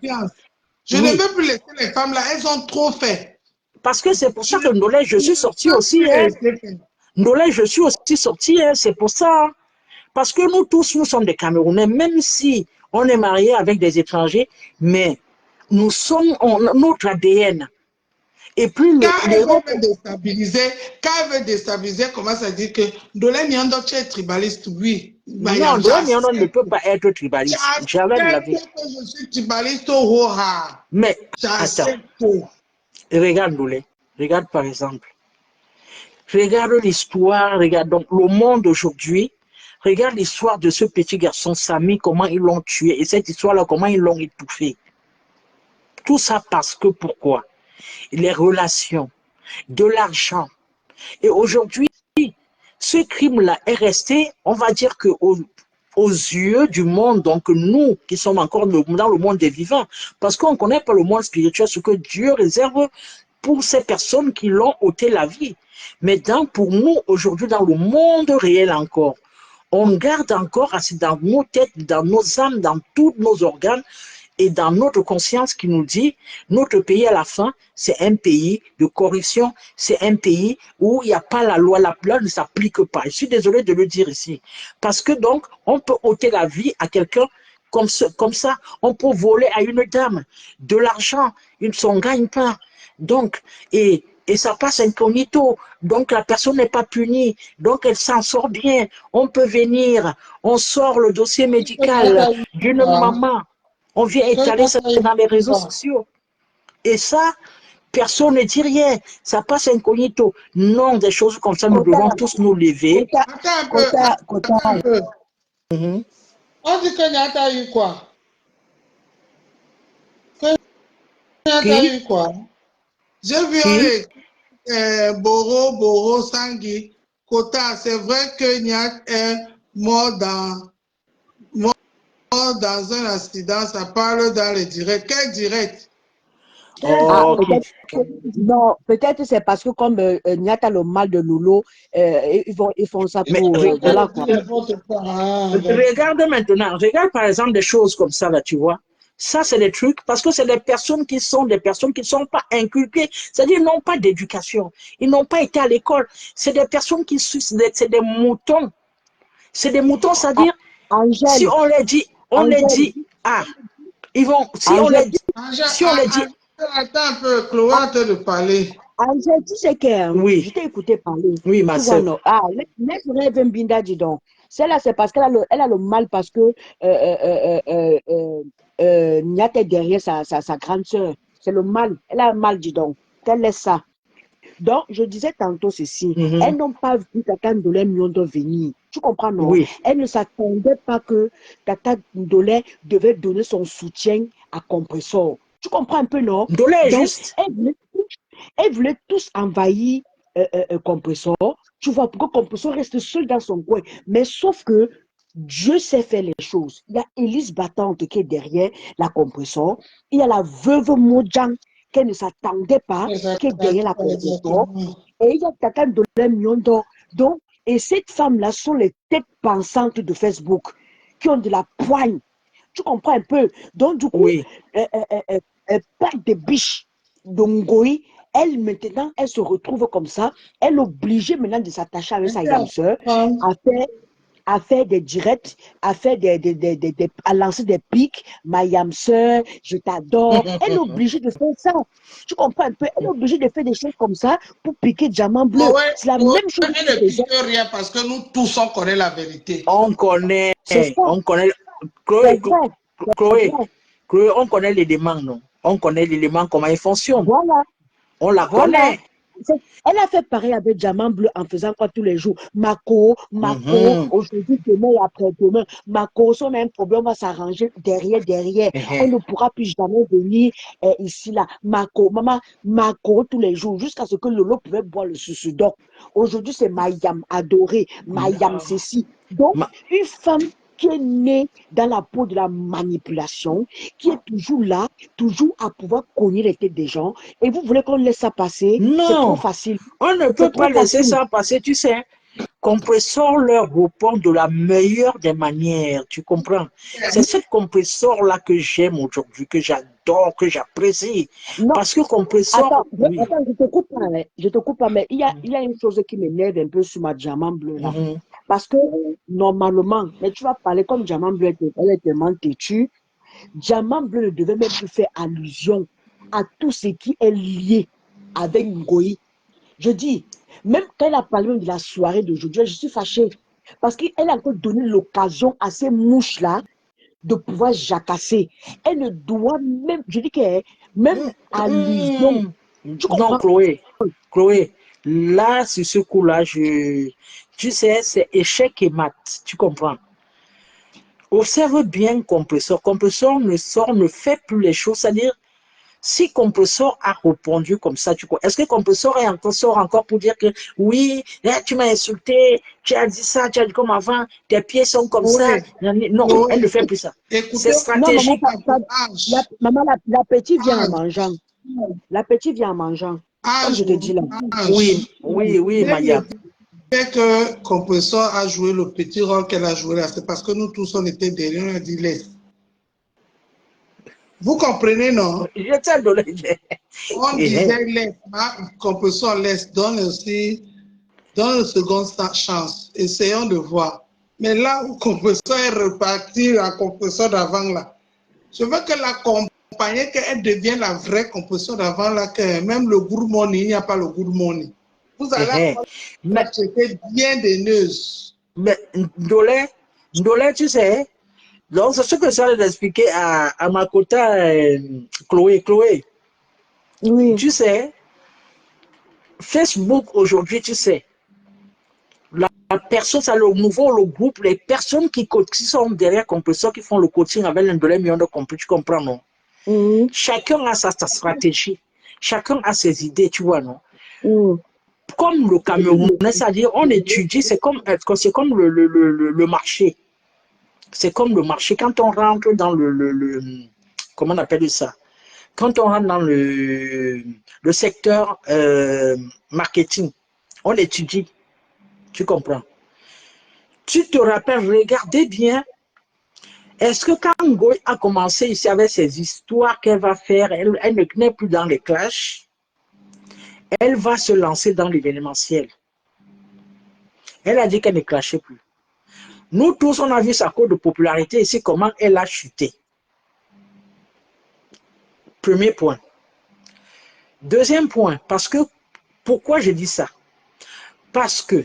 Je ne veux plus laisser les femmes là, elles ont trop fait. Parce que c'est pour ça que Ndolé, je suis sorti aussi. Ndolé, je suis aussi sorti, c'est pour ça. Parce que nous tous, nous sommes des Camerounais, même si on est mariés avec des étrangers, mais nous sommes notre ADN. Et plus quand elle veut déstabiliser, comment ça dit que Ndolé Miondo, tu es tribaliste, oui. Non, Ndolé Miondo ne peut pas être tribaliste. Jamais de la vie. Je suis tribaliste au Roha. Mais, attends. Regarde, Ndolé. Regarde par exemple. Regarde l'histoire, regarde donc le monde aujourd'hui. Regarde l'histoire de ce petit garçon Samy, comment ils l'ont tué. Et cette histoire-là, comment ils l'ont étouffé. Tout ça parce que pourquoi? Les relations, de l'argent. Et aujourd'hui, ce crime-là est resté, on va dire que aux yeux du monde, donc nous qui sommes encore dans le monde des vivants, parce qu'on ne connaît pas le monde spirituel, ce que Dieu réserve pour ces personnes qui l'ont ôté la vie. Mais pour nous, aujourd'hui, dans le monde réel encore, on garde encore dans nos têtes, dans nos âmes, dans tous nos organes, et dans notre conscience qui nous dit, notre pays à la fin, c'est un pays de corruption, c'est un pays où il n'y a pas la loi ne s'applique pas. Je suis désolé de le dire ici. Parce que donc, on peut ôter la vie à quelqu'un comme ça. On peut voler à une dame de l'argent, son gagne-pain. Donc, et ça passe incognito. Donc, la personne n'est pas punie. Donc, elle s'en sort bien. On peut venir, on sort le dossier médical d'une maman. On vient étaler ça dans les réseaux sociaux. Et ça, personne ne dit rien. Ça passe incognito. Non, des choses comme ça, nous devons tous nous lever. Attends un peu. Mhm. On dit que Nyata a eu quoi? Que Nyata a eu quoi? J'ai vu Boro, Sangui, Kota. C'est vrai que Nyat est mort dans un accident. Ça parle dans les directs. Quel direct? Oh, Non, peut-être c'est parce que comme Nyata a le mal de Lolo, ils font ça mais pour... voilà quoi. regarde maintenant, regarde par exemple des choses comme ça là, tu vois. Ça, c'est des trucs, parce que c'est des personnes qui sont pas inculquées, c'est-à-dire ils n'ont pas d'éducation, ils n'ont pas été à l'école. C'est des personnes qui suivent, c'est des moutons. C'est des moutons, c'est-à-dire, si Angèle, on les dit, ah, ils vont, si on les dit, Attends un peu, Chloé est en train de parler. Angèle, tu sais que oui, je t'ai écouté parler. oui, ma Tu vois, sœur. non. Ah, laisse rêve Binda, dis donc. Celle-là, c'est parce qu'elle a le mal parce que Nyata est derrière sa grande sœur. C'est le mal. Elle a le mal, dis donc. Qu'elle laisse ça. Donc, je disais tantôt ceci. Elles n'ont pas vu Tata Ndolé Miondo venir. Tu comprends, non? Oui. Elles ne s'attendaient pas que Tata Ndolé devait donner son soutien à Compressor. Tu comprends un peu, non? Ndolé est Donc, juste. elles voulaient tous envahir Compressor. Tu vois, pour que Compressor reste seul dans son coin. Mais sauf que Dieu sait faire les choses. Il y a Élise Battante qui est derrière la Compressor. Il y a la veuve Mojang qu'elle ne s'attendait pas, qui est derrière la Compressor. Et il y a Tata Ndolé Miondo. Donc, et cette femme-là sont les têtes pensantes de Facebook qui ont de la poigne. Tu comprends un peu? Donc, du coup, Oui. pas de biche d'Ongoï, elle maintenant, elle se retrouve comme ça. Elle est obligée maintenant de s'attacher avec sa yamseur, à faire des directs, à lancer des pics. Ma yamseur, je t'adore. Elle est obligée de faire ça. Tu comprends un peu? Elle est obligée de faire des choses comme ça pour piquer Diamant Bleu. C'est la même chose que Elle ne pique rien parce que nous tous, on connaît la vérité. On connaît. On connaît. Chloé, on connaît l'élément, non? On connaît l'élément, comment il fonctionne. Voilà. On la connaît. Elle a fait pareil avec Diamant Bleu en faisant quoi tous les jours? Mako, aujourd'hui, demain et après-demain. Mako, si on a un problème, on va s'arranger derrière. On ne pourra plus jamais venir ici, là. Mako, maman, Mako tous les jours, jusqu'à ce que Lolo pouvait boire le sucedor. Aujourd'hui, c'est Mayam adoré, Mayam ceci. Donc, une femme qui est née dans la peau de la manipulation, qui est toujours là, toujours à pouvoir cogner les têtes des gens, et vous voulez qu'on laisse ça passer? C'est trop facile. On ne peut pas laisser ça passer, tu sais. Compressor leur répond de la meilleure des manières, tu comprends? C'est cette compressor-là que j'aime aujourd'hui, que j'adore, que j'apprécie. Parce que compressor... Attends, je te coupe pas, mais il y a une chose qui m'énerve un peu sur ma Diamant Bleu là. Parce que normalement, mais tu vas parler comme Diamant Bleu, elle est tellement têtue. Diamant Bleu ne devait même plus faire allusion à tout ce qui est lié avec Ngoï. Je dis, même quand elle a parlé de la soirée d'aujourd'hui, je suis fâchée. Parce qu'elle a encore donné l'occasion à ces mouches-là de pouvoir jacasser. Elle ne doit même, je dis que même allusion. Non, Chloé, Là, sur ce coup-là, tu sais, c'est échec et mat. Tu comprends? Observe bien compresseur. Compresseur ne fait plus les choses. C'est-à-dire, si compresseur a répondu comme ça, est-ce que compresseur sort encore pour dire que oui, là, tu m'as insulté, tu as dit ça, tu as dit comme avant, tes pieds sont comme ça. Chloé, Non, elle ne Chloé, fait plus ça. C'est écoutez, Non, maman, stratégique. maman, la petite vient en âge, mangeant. La petite vient en mangeant. Comme je âge, te dis là. Oui, âge. oui, oui, Même le Maya. fait que Compressor a joué le petit rôle qu'elle a joué là, c'est parce que nous tous, on était derrière, on a dit laisse. Vous comprenez, non? Je t'ai donné. On disait laisse, Compressor laisse, donne aussi, donne une seconde chance. Essayons de voir. Mais là où Compressor est reparti, la Compressor d'avant là, je veux que l'accompagner, qu'elle devienne la vraie Compressor d'avant là, que même le good morning, il n'y a pas le good morning. Vous allez avoir Mais, une bien daineuse. mais Ndolé, tu sais, donc c'est ce que j'allais d'expliquer à ma cota Chloé. Chloé, Oui. tu sais, Facebook aujourd'hui, tu sais, la personne, c'est le nouveau, le groupe, les personnes qui sont derrière Compresseur, qui font le coaching avec l'Indolé million de compris, tu comprends, non? Mhm. Chacun a sa stratégie, chacun a ses idées, tu vois, non? Mhm. Comme le Camerounais, c'est-à-dire, on étudie, c'est comme le marché. C'est comme le marché. Quand on rentre dans comment on appelle ça? Quand on rentre dans le secteur marketing, on étudie. Tu comprends? Tu te rappelles, regardez bien. Est-ce que quand Ngoy a commencé ici avec ses histoires qu'elle va faire, elle n'est plus dans les clashs, elle va se lancer dans l'événementiel. Elle a dit qu'elle ne clashait plus. Nous tous, on a vu sa cote de popularité ici, comment elle a chuté. Premier point. Deuxième point, parce que, pourquoi je dis ça? Parce que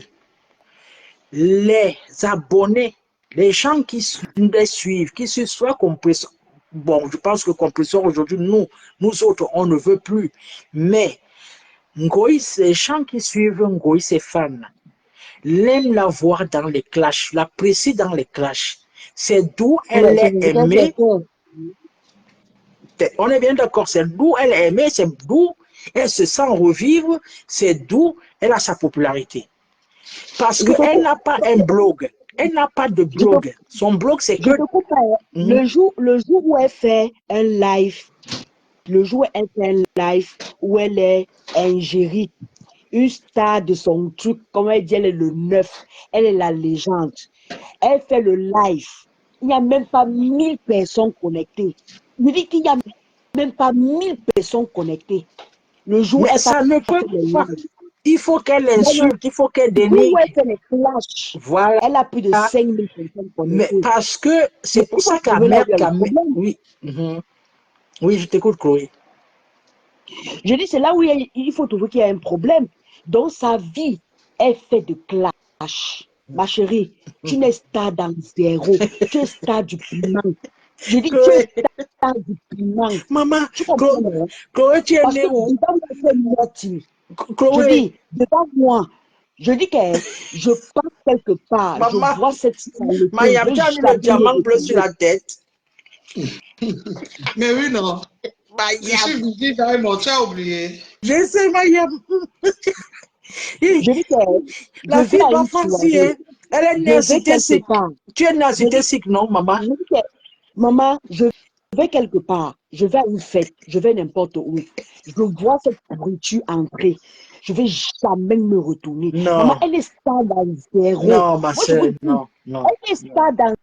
les abonnés, les gens qui les suivent, qui suivent soit Compresseur, bon, je pense que Compresseur aujourd'hui, nous autres, on ne veut plus, mais Ngoï, les gens qui suivent Ngoï, ses fans, l'aiment la voir dans les clashs, l'apprécient dans les clashs. C'est d'où Mais elle je est ne regrette aimée. pas. On est bien d'accord, c'est d'où elle est aimée, c'est d'où elle se sent revivre, c'est d'où elle a sa popularité. Parce Je te qu'elle coupe, n'a pas un blog, elle n'a pas de je te, blog. Son blog, c'est je que... te coupe pas, hein. Mhm. Le jour où elle fait un live, le jour où elle fait un live, où elle est ingérie, une star de son truc, comme elle dit, elle est le neuf, elle est la légende. Elle fait le live. Il n'y a même pas 1000 personnes connectées. Je dis qu'il n'y a même pas 1000 personnes connectées. Le jour où Mais elle ça ne fait peut le pas. live. Il faut qu'elle Non, non. insulte, il faut qu'elle Le jour où dénigre. elle fait les clashs, Voilà. elle a plus de 5000 personnes Mais connectées. parce que Mais c'est pour il faut ça qu'à trouver là où il y a le mère, problème. oui. Mhm. Oui, je t'écoute, Chloé. Je dis, c'est là où il faut trouver qu'il y a un problème. Dans sa vie, elle fait de clash. Ma chérie, tu n'es star dans zéro. Tu es star du piment. Je dis, tu es Chloé, star du piment. maman, Tu comprends, non? Chloé, tu es Parce née que où? devant moi, c'est morti. Je Chloé, dis, devant moi, je dis que je passe quelque part, je maman, vois cette saleté, je Mayam, vais tu as mis le jamais me diamant bleu sur retourner. la tête. Mais oui, non. Je Mayam, suis visible avec mon, tu as oublié. je sais, Mayam. Je dis que je La vais fille à va une fancy, soirée, hein. Elle est née je en vais cité quelque sikh. part. Tu es née en Je cité dis, sikh, non, maman? je dis que, maman, je vais quelque part, je vais à une fête, je vais n'importe où. Je vois cette nourriture entrer. Je vais jamais me retourner. Maman, Non, elle est star dans zéro. non, ma Moi, je vous soeur, dis, non, non, elle est star dans.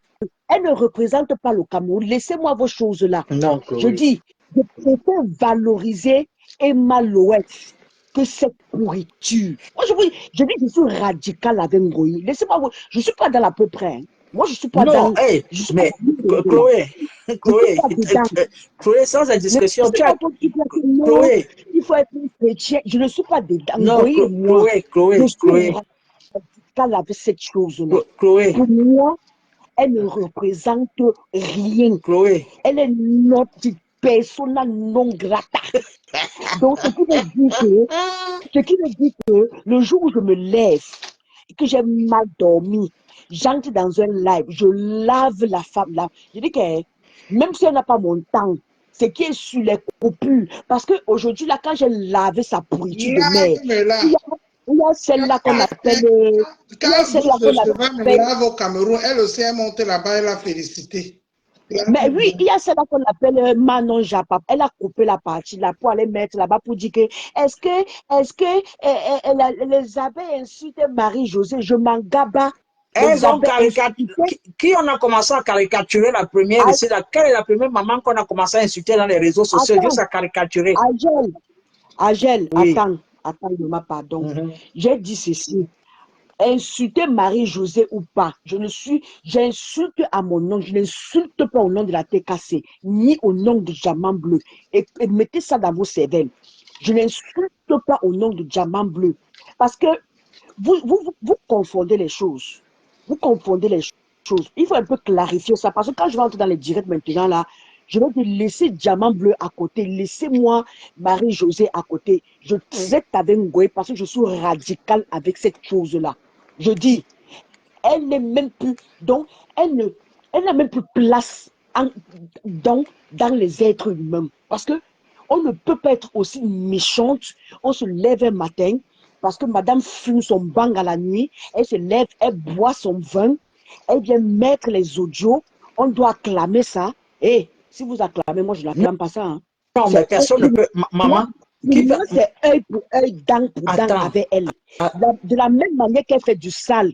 Elle ne représente pas le Cameroun. Laissez-moi vos choses-là. non, Je Chloé. dis, je préfère valoriser Emma Loès que cette pourriture. Moi, je dis, je suis radical avec Ngoyi. Laissez-moi voir. Je ne suis pas dans la peu près, hein. Moi, je ne suis pas Non, dans. hey, Je suis pas mais dans le là. Chloé, Je ne suis Chloé, pas dedans. Chloé, sans la discrétion, tu as... Laissez-moi vous dire que non, Chloé, il faut être chrétien. Je ne suis pas dedans. non, Ngoyi et moi, Chloé, je Chloé, suis Chloé, radical avec cette chose-là. Chloé, Pour moi, elle ne représente rien. Chloé, Elle est nautique. persona non grata. Donc, ce qui veut dire que le jour où je me lève et que j'ai mal dormi, j'entre dans un live, je lave la femme là. Je dis que même si elle n'a pas mon temps, c'est qui est sur les coupures. Parce qu'aujourd'hui, là, quand j'ai lavé sa pourriture de mer, Mais là, il y a celle-là qu'on appelle. Il y a quand celle-là Bourse de qu'on cheval me appelle. lave au Cameroun, elle aussi est montée là-bas, elle a félicité. Mais oui, il y a celle-là qu'on appelle Manon Japap. Elle a coupé la partie là pour aller mettre là-bas pour dire que les abeilles insultent Marie-Josée, je m'en gaba. Elles Les ont abeilles caricaturé. Qui on a commencé à caricaturer la première? C'est laquelle est la première maman qu'on a commencé à insulter dans les réseaux sociaux, juste à caricaturer? Agel, Oui. attends de ma pardon. J'ai dit ceci. Insulter Marie-Josée ou pas, j'insulte à mon nom, je n'insulte pas au nom de la TKC, ni au nom de Diamant Bleu. Et mettez ça dans vos cervelles. Je n'insulte pas au nom de Diamant Bleu. Parce que vous confondez les choses. Vous confondez les choses. Il faut un peu clarifier ça. Parce que quand je vais entrer dans les directs maintenant, là, je vais te laisser Diamant Bleu à côté. Laissez-moi Marie-Josée à côté. Je traite avec Ngoé parce que je suis radical avec cette chose-là. Je dis, elle n'est même plus, donc elle n'a même plus place dans les êtres humains. Parce que on ne peut pas être aussi méchante. On se lève un matin parce que madame fume son bang à la nuit. Elle se lève, elle boit son vin. Elle vient mettre les audios. On doit acclamer ça. Et si vous acclamez, moi je n'acclame pas ça. Hein. Non, mais personne ne peut. Maman, qui va... c'est œil pour œil, dent pour dent avec elle. De la même manière qu'elle fait du sale,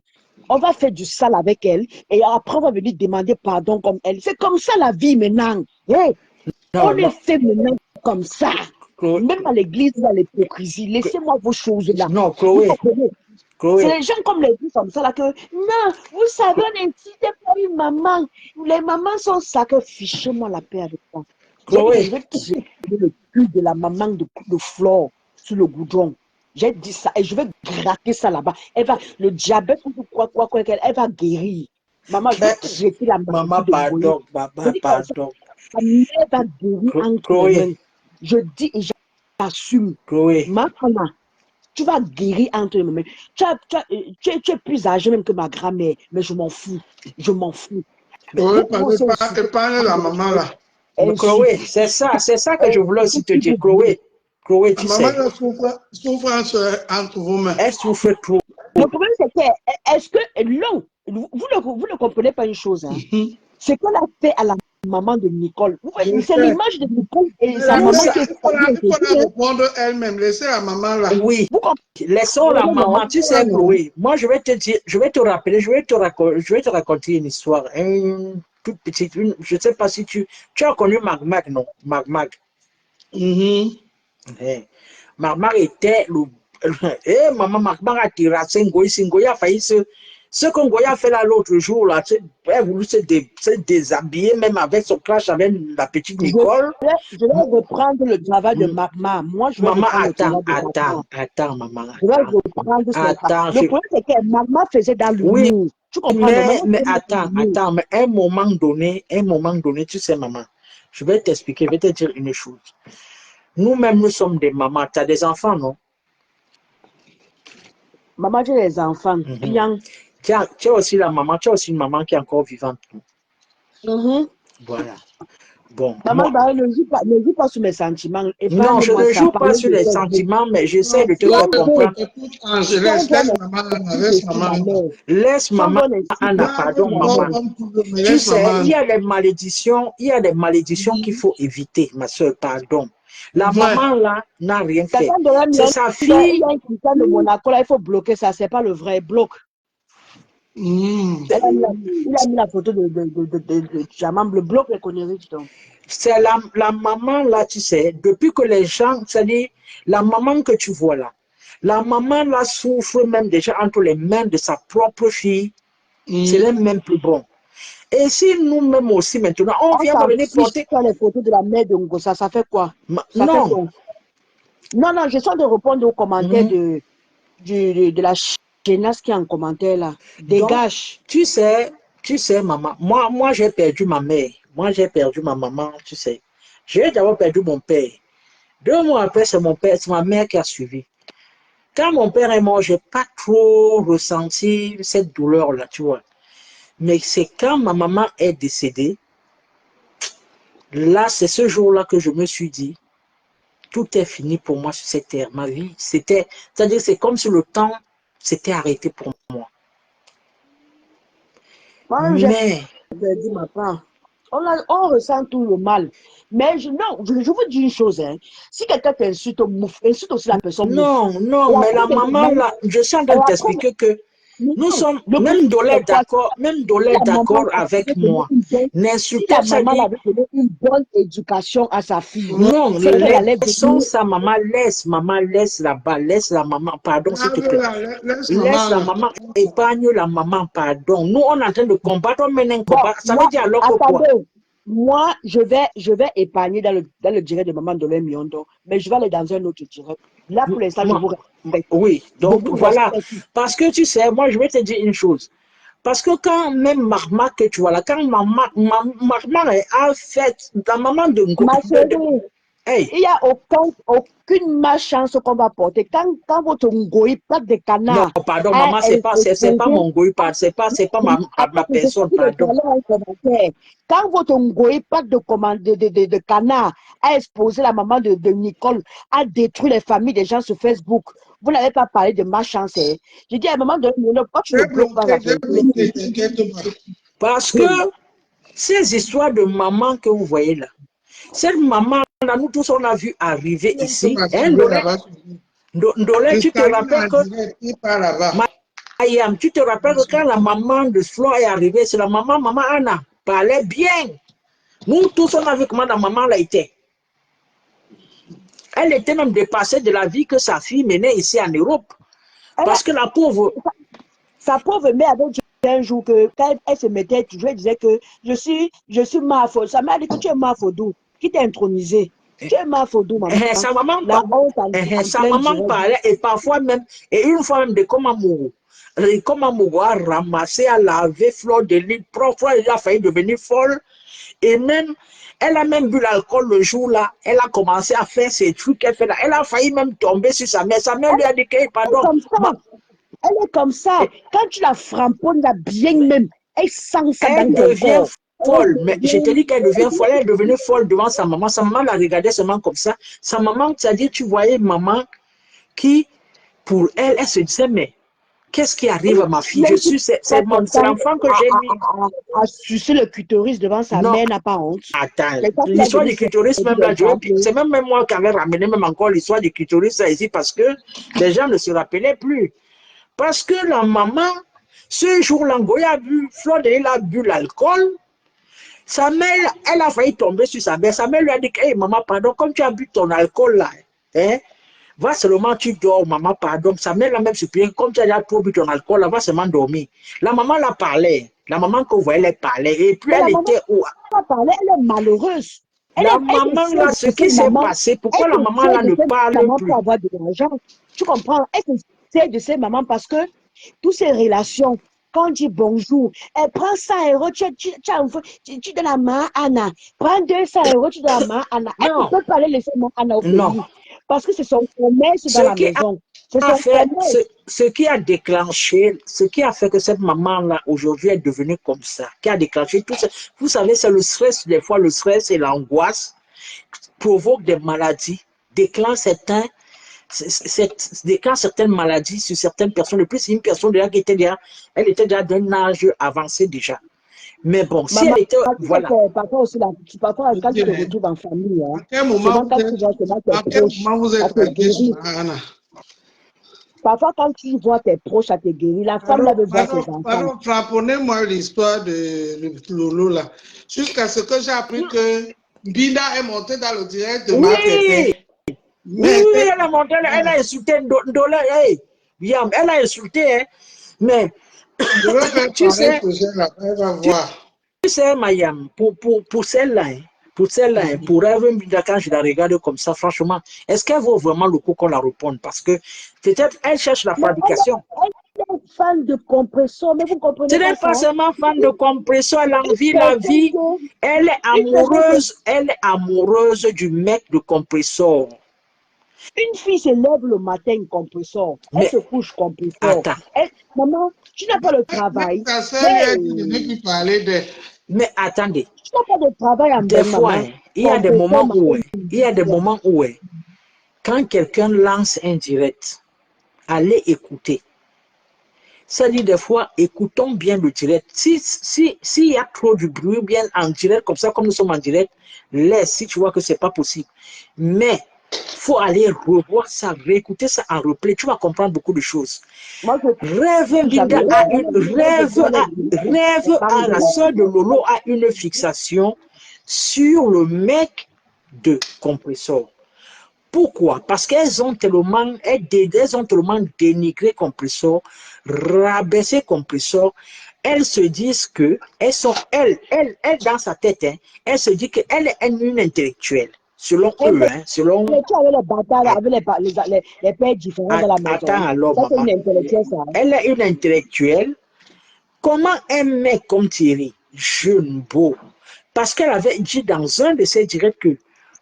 on va faire du sale avec elle et après on va venir demander pardon comme elle. C'est comme ça la vie maintenant. Hey, on est fait maintenant comme ça. Même à l'église, il y a l'hypocrisie. Laissez-moi vos choses-là. Non, Chloé. C'est les gens comme les filles comme ça là que non, vous savez, on n'incite pas une maman. Les mamans sont sacrifiées. Moi la paix avec ça. Chloé. Je vais tirer le cul de la maman de Flore sur le goudron. J'ai dit ça et je vais gratter ça là-bas. Elle va, le diabète, quoi, elle va guérir. Maman, je vais traiter la maman. Maman, pardon, maman, pardon. Elle va guérir entre les mains. Je dis et j'assume. Chloé. Maman, tu vas guérir entre les mains. Tu es plus âgé même que ma grand-mère, mais je m'en fous. Je m'en fous. Oui, épargne la maman là. Chloé, c'est ça que je voulais aussi te dire. Chloé, tu sais. Maman souffre entre vos mains. Elle souffre trop. Le problème, c'est que, est-ce que, non, vous ne comprenez pas une chose, hein? C'est qu'on a fait à la maman de Nicole. C'est l'image de Nicole et sa maman qui est... Il faut la répondre elle-même. Laissez la maman là. Oui, laissons la maman. Tu sais, Chloé, moi, je vais te dire, je vais te rappeler, je vais te raconter une histoire. Toute petite, je ne sais pas si tu as connu Magmag, non? Magmag. Magmag était maman Magmag a terrassé Ngoyi a failli ce que Ngoyi a fait là l'autre jour, là, elle a voulu se déshabiller, même avec son clash avec la petite Nicole. Je vais reprendre le travail de Magmag. Moi, je vais reprendre le travail de Magmag. Attends, maman. Je vais reprendre son travail. Le problème, c'est que Magmag faisait dans l'humour. Oui. Tu comprends? Mais attends, mais à un moment donné, tu sais, maman, je vais t'expliquer, je vais te dire une chose. Nous-mêmes, nous sommes des mamans. Tu as des enfants, non? Maman, j'ai des enfants. Tu as aussi la maman, tu as aussi une maman qui est encore vivante. Voilà. Bon. Maman, ne joue pas sur mes sentiments. Non, je ne joue pas sur les sentiments, mais j'essaie de te faire comprendre. Laisse maman, Anna, pardon, maman. Tu sais, il y a des malédictions qu'il faut éviter, ma soeur, pardon. La maman là n'a rien fait. C'est sa fille. Il y a un cristal de Monaco là, il faut bloquer ça, c'est pas le vrai bloc. Il a mis la photo de Diamant Bleu, bloc les conneries. C'est la maman là, tu sais, depuis que les gens, c'est-à-dire la maman que tu vois là, la maman là souffre même déjà entre les mains de sa propre fille. C'est même plus bon. Et si nous-mêmes aussi maintenant, on vient venir porter... les photos de la mère de Ngosa, ça fait quoi? Non, je sens de répondre aux commentaires de la Génas qui est en commentaire là. Dégage. Donc, tu sais, maman, moi j'ai perdu ma mère. Moi j'ai perdu ma maman, tu sais. J'ai d'abord perdu mon père. 2 mois après, c'est mon père, c'est ma mère qui a suivi. Quand mon père est mort, j'ai pas trop ressenti cette douleur-là, tu vois. Mais c'est quand ma maman est décédée, là, c'est ce jour-là que je me suis dit, tout est fini pour moi sur cette terre. Ma vie, c'est-à-dire, c'est comme si le temps s'était arrêté pour moi. Moi-même, j'ai Mais, perdu ma part. On ressent tout le mal. Mais non, je vous dis une chose, hein. Si quelqu'un t'insulte, insulte aussi la personne mouffe. non, non, Et mais après, la maman, là, je suis en et train de après, t'expliquer que nous non, sommes, le même problème, Dolé c'est quoi? d'accord, même Si Dolé la maman d'accord avec avait donné moi. si N'insulter, la ça maman dit, avait donné une bonne éducation à sa fille, non, c'est qu'elle allait laissons venir. sa maman, laisse là-bas, laisse la maman, pardon, s'il te plaît. Là, laisse Laisse maman la là. maman, épargne la maman, pardon. Nous, on est en train de combattre, on mène un Bon, combat. Ça veut moi, dire alors que quoi? attendez, moi, je vais épargner dans le direct de Maman Dolé Miondo, mais je vais aller dans un autre direct. Là, pour l'instant, je Moi, vous respecte. oui, Je donc vous voilà. respecte. Parce que tu sais, moi, je vais te dire une chose. Parce que quand même Marma, que tu vois là, quand Marma a fait, la maman de Ma chérie, hey, il n'y a aucune malchance qu'on va porter. Quand votre ngoï, plaque de non, canard, pardon, a maman, c'est pas exposé, mon goût, c'est pas ma attends, je personne, finis de pardon. parler en commentaire. Quand votre ngoï, plaque de canard, a exposé la maman de Nicole, a détruit les familles des gens sur Facebook, vous n'avez pas parlé de malchance. Hein. Je dis à un moment donné, pourquoi tu ne bloques pas la J'ai personne? bloqué, t'inquiète pas. Parce que ces histoires de maman que vous voyez là, cette maman-là, nous tous, on a vu arriver On peut ici. Hein, m'assurer là-bas. Ndolé, tu te Cristalline rappelles en que direct, il part là-bas. Mayam, tu te rappelles que quand la maman de Flo est arrivée, c'est la maman Anna, parlait bien. Nous tous, on a vu comment la maman là était. Elle était même dépassée de la vie que sa fille menait ici en Europe. Elle a- Parce que la pauvre, Sa pauvre mère avait dit un jour que quand elle se mettait toujours, elle disait que je suis Mafodou. Sa mère a dit que tu es Mafodou, qui t'a intronisé. Tu es Mafodou, maman. La honte en sa plein maman direct. parlait, et parfois même, et une fois même de Komamougou. Komamougou a ramassé, a lavé Fleur de Lille propre, elle a failli devenir folle. Et même, elle a même bu l'alcool le jour-là. Elle a commencé à faire ces trucs qu'elle fait là. Elle a failli même tomber sur sa mère. Sa mère lui a dit que, Elle est pardon, comme ça. Elle est comme ça. Quand tu la framponnes là bien même, elle sent ça dans elle ton devient corps. folle. Mais je te dis qu'elle devient folle. Elle est devenue folle devant sa maman. Sa maman la regardait seulement comme ça. Sa maman, c'est-à-dire, tu voyais maman qui, pour elle, elle se disait, mais qu'est-ce qui arrive à ma fille? Même si C'est pas content l'enfant que j'ai mis. à sucer le clitoris devant sa Non, mère n'a pas honte. attends, C'est ça qui a l'histoire donné du clitoris, même là, c'est même moi qui avais ramené même encore l'histoire du clitoris là, ici parce que les gens ne se rappelaient plus. Parce que la maman, ce jour-là, Ngoya a bu, Fleur de Lille a bu l'alcool. Sa mère, elle a failli tomber sur sa mère. Sa mère lui a dit, hey, maman, pardon, comme tu as bu ton alcool là, hein, va seulement, tu dors, maman, pardon. Sa mère l'a même supplié, comme tu as déjà trop bu ton alcool, là, va seulement dormir. La maman l'a parlé. La maman que vous voyez, elle parlait. Et puis, Mais elle la maman était où? a parlé, elle est malheureuse. La Elle maman, essaie là, de ce qui cette s'est maman. passé, pourquoi la Elle maman, essaie là, de ne cette parle maman pour plus? avoir de l'argent. Tu comprends? Elle essaie de cette maman parce que toutes ces relations, quand on dit bonjour, elle prend 100 euros, tu donnes la main à Anna. Prends 200 euros, tu donnes la main à Anna. Elle ne Non, peut pas aller laisser main Anna au non. pays. Parce que c'est son commerce dans Ce la qui maison. C'est a son fait, commerce. ce qui a déclenché, ce qui a fait que cette maman-là, aujourd'hui, est devenue comme ça, qui a déclenché tout ça. Vous savez, c'est le stress, des fois, le stress et l'angoisse provoquent des maladies, déclenchent certaines maladies sur certaines personnes. De plus, c'est une personne déjà qui était déjà, elle était déjà d'un âge avancé déjà. Mais bon, si Maman, elle était, tu sais voilà. que parfois aussi, parfois, Je quand tu te dirais, retrouves en famille, hein, à quel moment souvent vous quand êtes, tu vois seulement tes à quel proches moment vous à êtes te allié sur guérir, Anna? parfois quand tu vois tes proches à te guérir, la femme là veut voir ses enfants. Pardon, frapponnez-moi l'histoire de Lolo là. Jusqu'à ce que j'ai appris que Binda est montée dans le direct de ma Oui, tête. oui, Mais elle a monté, elle a insulté Ndola, hey, Yam, elle a insulté, hein. Mais je vais faire tu pareil sais, pour elle là, elle va tu, voir. tu sais, Mayam, pour celle-là, hein, pour Evan Binda, quand je la regarde comme ça, franchement, est-ce qu'elle vaut vraiment le coup qu'on la réponde? Parce que peut-être elle cherche la Mais fabrication. fan de compresseur, mais vous ne Ce comprenez n'est pas pas ça. seulement fan de compresseur, l'envie, la Personne vie. que- Elle est Une personne amoureuse du mec de compresseur. Une fille se lève le matin, compresseur. Elle Mais se couche, compresseur. attends, Maman, tu n'as pas de Même travail. sa soeur lui a Hey, dit de ne plus parler d'elle. mais attendez. tu n'as pas de travail en Des belle, fois, maman. hein, il y a des Compresseur, moments où, matin, il y a des moments où, quand quelqu'un lance un direct, allez écouter. Ça dit des fois, écoutons bien le direct. S'il y a trop de bruit, bien en direct, comme ça, comme nous sommes en direct, laisse si tu vois que c'est pas possible. Mais faut aller revoir ça, réécouter ça en replay. Tu vas comprendre beaucoup de choses. moi, Rêve jamais, Binda a une rêve à la soeur de Lolo a une fixation sur le mec de compresseur. Pourquoi? Parce qu'elles ont tellement, elles ont tellement dénigré compresseur, rabaissé compresseur. Elles se disent que elles sont, dans sa tête, hein, elles se disent qu'elle est une intellectuelle. Selon eux, hein, selon. tu avais les bâtards, avec les pères différents dans la Attends maison. alors, Ça, c'est maman. une intellectuelle, ça. Elle est une intellectuelle. Comment un mec comme Thierry, jeune, beau, parce qu'elle avait dit dans un de ses directs que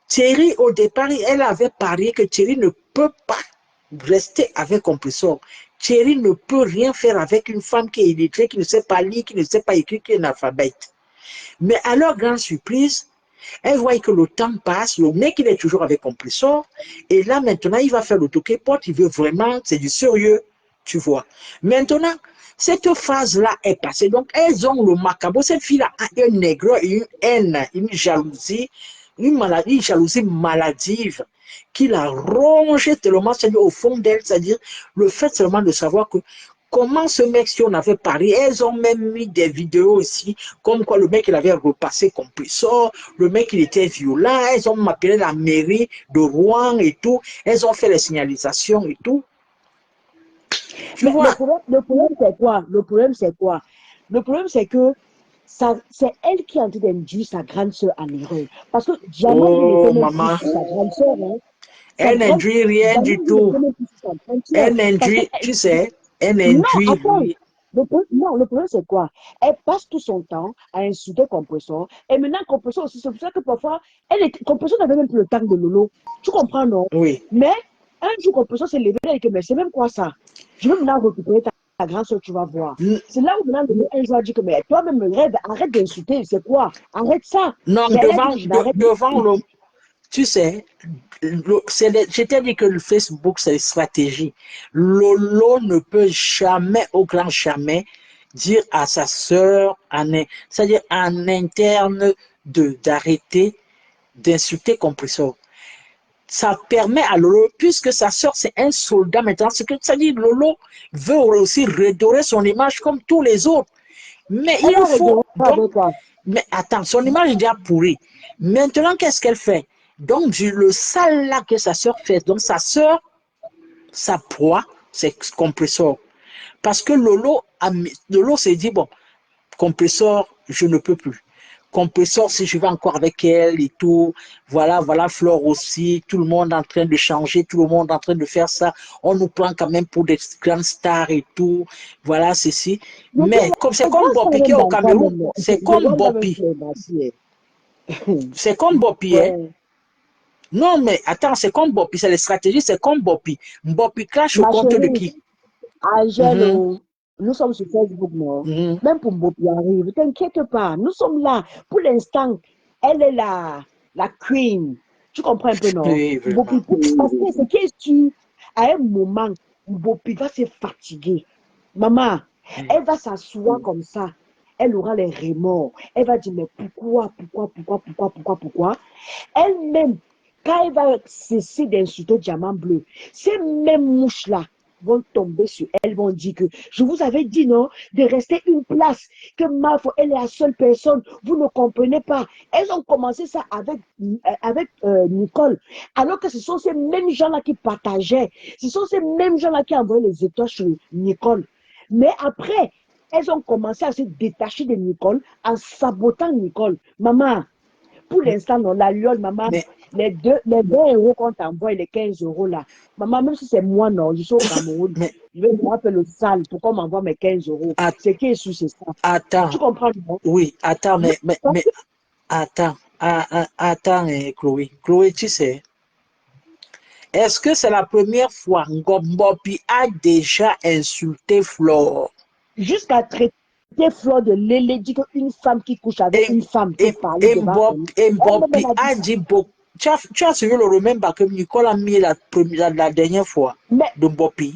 Thierry, au départ, elle avait parié que Thierry ne peut pas rester avec compresseur. Thierry ne peut rien faire avec une femme qui est illettrée, qui ne sait pas lire, qui ne sait pas écrire, qui est analphabète. Mais à leur grande surprise, elle voit que le temps passe, le mec il est toujours avec compresseur, et là maintenant il va faire le toqué-porte, il veut vraiment, c'est du sérieux, tu vois. Maintenant, cette phase-là est passée, donc elles ont le macabre, cette fille-là a un aigreur, une haine, une jalousie, une maladie, une jalousie maladive, qui la ronge tellement, c'est-à-dire au fond d'elle, c'est-à-dire le fait seulement de savoir que comment ce mec, si on avait parlé, elles ont même mis des vidéos ici, comme quoi le mec, il avait repassé compresseur, le mec, il était violent, elles ont appelé la mairie de Rouen et tout, elles ont fait les signalisations et tout. Tu Mais vois? le problème, c'est quoi? Le problème, c'est quoi? Le problème, c'est que c'est elle qui est en train d'induire sa grande sœur en erreur. Parce que Diamant, lui, n'était Oh, même plus maman, sur sa grande sœur. Hein. Sa elle grande, n'induit rien Diamant, du lui, n'était tout. même plus sur sa grande sœur. Elle Parce que, n'induit, tu sais, elle non, n'induit attends. rien. Non, le problème, c'est quoi? Elle passe tout son temps à insulter Compressor. Et maintenant, Compressor aussi, c'est pour ça que parfois, Compressor n'avait même plus le temps de Lolo. Tu comprends, non? Oui. Mais un jour, Compressor s'est levé et dit, mais c'est même quoi ça? Je veux maintenant récupérer ta grande soeur, tu vas voir. C'est là où maintenant, un jour, a dit que, mais toi-même, rêve, arrête d'insulter, c'est quoi? Arrête ça. Non, Mais elle a dit que je n'arrête pas. devant le, tu sais, je t'ai dit que le Facebook, c'est une stratégie. Lolo ne peut jamais, au grand jamais, dire à sa sœur, c'est-à-dire en interne, d'arrêter d'insulter compresseur. Ça permet à Lolo, puisque sa sœur, c'est un soldat maintenant, c'est que ça dit Lolo veut aussi redorer son image comme tous les autres. Mais Elle il a faut, regardé donc, avec toi. mais attends, son image est déjà pourrie. Maintenant, qu'est-ce qu'elle fait? Donc, le sale là que sa sœur fait, donc sa sœur, sa proie, c'est compresseur. Parce que Lolo s'est dit, bon, compresseur, je ne peux plus. Compresseur, si je vais encore avec elle et tout, voilà, Flore aussi, tout le monde en train de changer, tout le monde en train de faire ça. On nous prend quand même pour des grandes stars et tout, voilà, ceci. Mais Mais comme c'est la comme grande soeur Bopi qui est même au dans toi, Cameroun, même. c'est Je comme vois même Bopi. les massiers. C'est comme Bopi, hein. Ouais. Non, mais attends, c'est comme Bopi, c'est les stratégies, c'est comme Bopi. Bopi crache au Ma compte de chérie, qui? Mhm, Angelo, nous sommes sur Facebook, non? mhm. Même pour Mbopi arrive, ne t'inquiète pas, nous sommes là. Pour l'instant, elle est la queen. Tu comprends un peu, non? Oui, Mbopi, vraiment. parce que ce qui est sûr, à un moment, Mbopi va se fatiguer. Maman, elle va s'asseoir comme ça. Elle aura les remords. Elle va dire, mais pourquoi? Elle-même, quand elle va cesser d'insulter Diamant Bleu, ces mêmes mouches-là vont tomber sur elle, vont dire que je vous avais dit non, de rester une place, que Mafo, elle est la seule personne, vous ne comprenez pas. Elles ont commencé ça avec Nicole, alors que ce sont ces mêmes gens-là qui partageaient, ce sont ces mêmes gens-là qui envoyaient les étoiles sur Nicole. Mais après, elles ont commencé à se détacher de Nicole en sabotant Nicole. Maman, pour l'instant, non, la liole, maman, Mais les 20 euros qu'on t'envoie et les 15 euros là. Maman, même si c'est moi, non, je suis au Cameroun, Mais je vais me faire le sale pour qu'on m'envoie mes 15 euros. at- C'est qui est sous, c'est ça. attends, Tu comprends, non? oui, attends, Parce que attends, attends, Chloé. Chloé, tu sais, est-ce que c'est la première fois Ngombopi a déjà insulté Flore? jusqu'à traiter Flore de Lélé, dit qu'une femme qui couche avec Et, une femme peut parler devant elle. Elle-même Mbopi a dit a ça. dit beaucoup. Tu as suivi le remember que Nicole a mis la dernière fois Mais de Mbopi.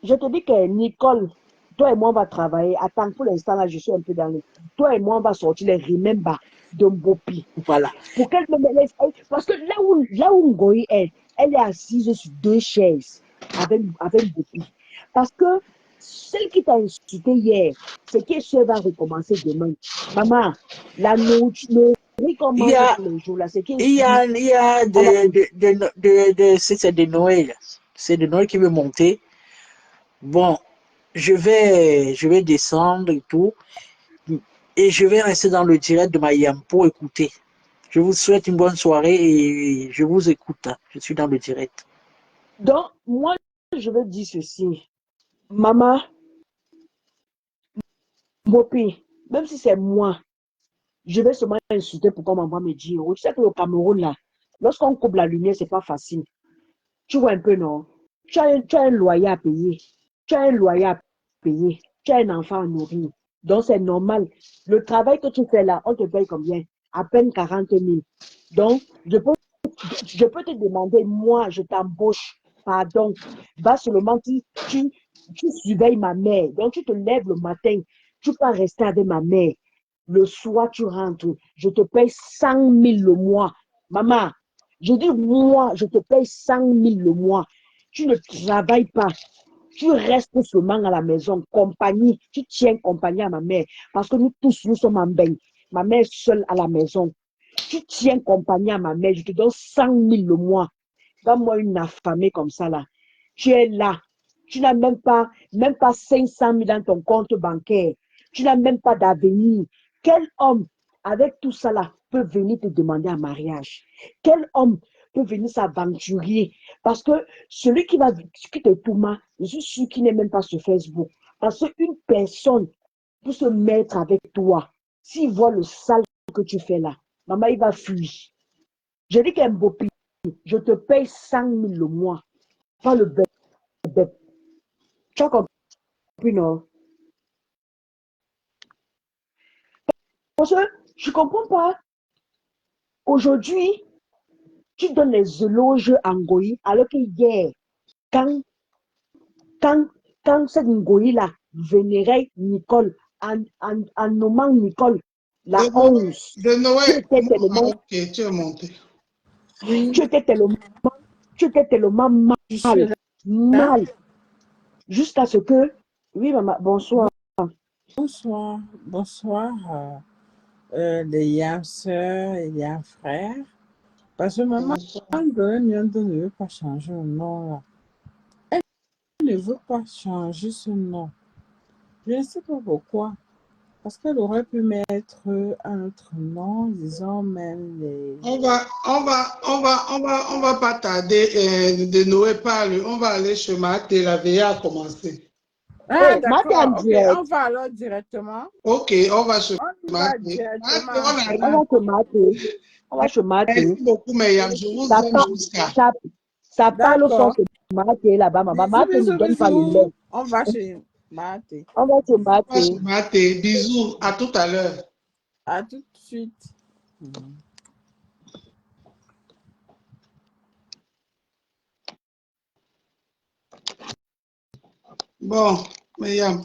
je te dis que Nicole, toi et moi, on va travailler. Attends, pour l'instant, là, je suis un peu dans le. Toi et moi, on va sortir les remember de Mbopi. Voilà. Pour qu'elle me laisse. Parce que là où Ngoï est, elle est assise sur 2 chaises avec Mbopi. Parce que celle qui t'a insulté hier, c'est qu'elle va recommencer demain. Maman, la nourriture qu'on Il y mange a, tous les jours, là, c'est qu'elle il y dit. a, il y a c'est de Noël. C'est de Noël qui veut monter. Bon, je vais descendre et tout. Et je vais rester dans le direct de Mayam pour écouter. Je vous souhaite une bonne soirée et je vous écoute, hein. Je suis dans le direct. Donc, moi, je veux dire ceci. Maman, Mbopi, même si c'est moi, je vais seulement insulter pour qu'on m'envoie mes 10 euros. Tu sais que au Cameroun, là, lorsqu'on coupe la lumière, c'est pas facile. Tu vois un peu, non? Tu as un loyer à payer. Tu as un loyer à payer. Tu as un enfant à nourrir. Donc, c'est normal. Le travail que tu fais là, on te paye combien? À peine 40 000. Donc, je peux te demander, moi, je t'embauche. Pardon. Va seulement, tu surveilles ma mère. Donc, tu te lèves le matin. Tu peux rester avec ma mère. Le soir, tu rentres. Je te paye 100 000 le mois. Maman, je dis moi, je te paye 100 000 le mois. Tu ne travailles pas. Tu restes seulement à la maison, compagnie. Tu tiens compagnie à ma mère. Parce que nous tous, nous sommes en bain. Ma mère est seule à la maison. Tu tiens compagnie à ma mère. Je te donne 100 000 le mois. Donne-moi une affamée comme ça là. Tu es là. Tu n'as même pas 500 000 dans ton compte bancaire. Tu n'as même pas d'avenir. Quel homme, avec tout ça là, peut venir te demander un mariage? Quel homme peut venir s'aventurer? Parce que celui qui te tourmente, je suis sûr qu'il n'est même pas sur Facebook. Parce qu'une personne peut se mettre avec toi. S'il voit le sale que tu fais là, maman, il va fuir. Je dis qu'un beau pays, je te paye 100 000 le mois. Pas le bête. Tu as compris, non? Parce que je ne comprends pas. Aujourd'hui, tu donnes les éloges à Ngoï, alors qu'hier, quand, quand, quand cette Ngoï-là vénérait Nicole, en nommant Nicole la De Noël. 11, De tu Noël. étais Ah, tellement, ok, tu es monté. tu Oui, étais tellement, tu étais tellement je suis mal, là. mal, jusqu'à ce que, oui, maman, bonsoir. Bonsoir, bonsoir, les yams sœurs et les yams frères. Parce que maman ne veut pas changer le nom là. Elle ne veut pas changer ce nom. Je ne sais pas pourquoi. Parce qu'elle aurait pu mettre un autre nom, disons même les. On va pas tarder. De Noël parle. On va aller chez Marthe et la veille a commencé. Ah, Eh, Maté en d'accord, ok, on direct. va alors directement. Ok, on va chez On y va Marthe. Marthe, directement on chez On arrive. va ma. se mater. On va se mater. Merci beaucoup, Myriam. Je vous Ça, aime pa- jusqu'à. ça, ça parle sans D'accord. se mater là-bas, maman. Bisous, Mater ne bisous, donne pas le lait. bisous. On va chez Maté. On va se On va mater. chez Marthe. Bisous. À tout à l'heure. À tout de suite. Bon, Myriam.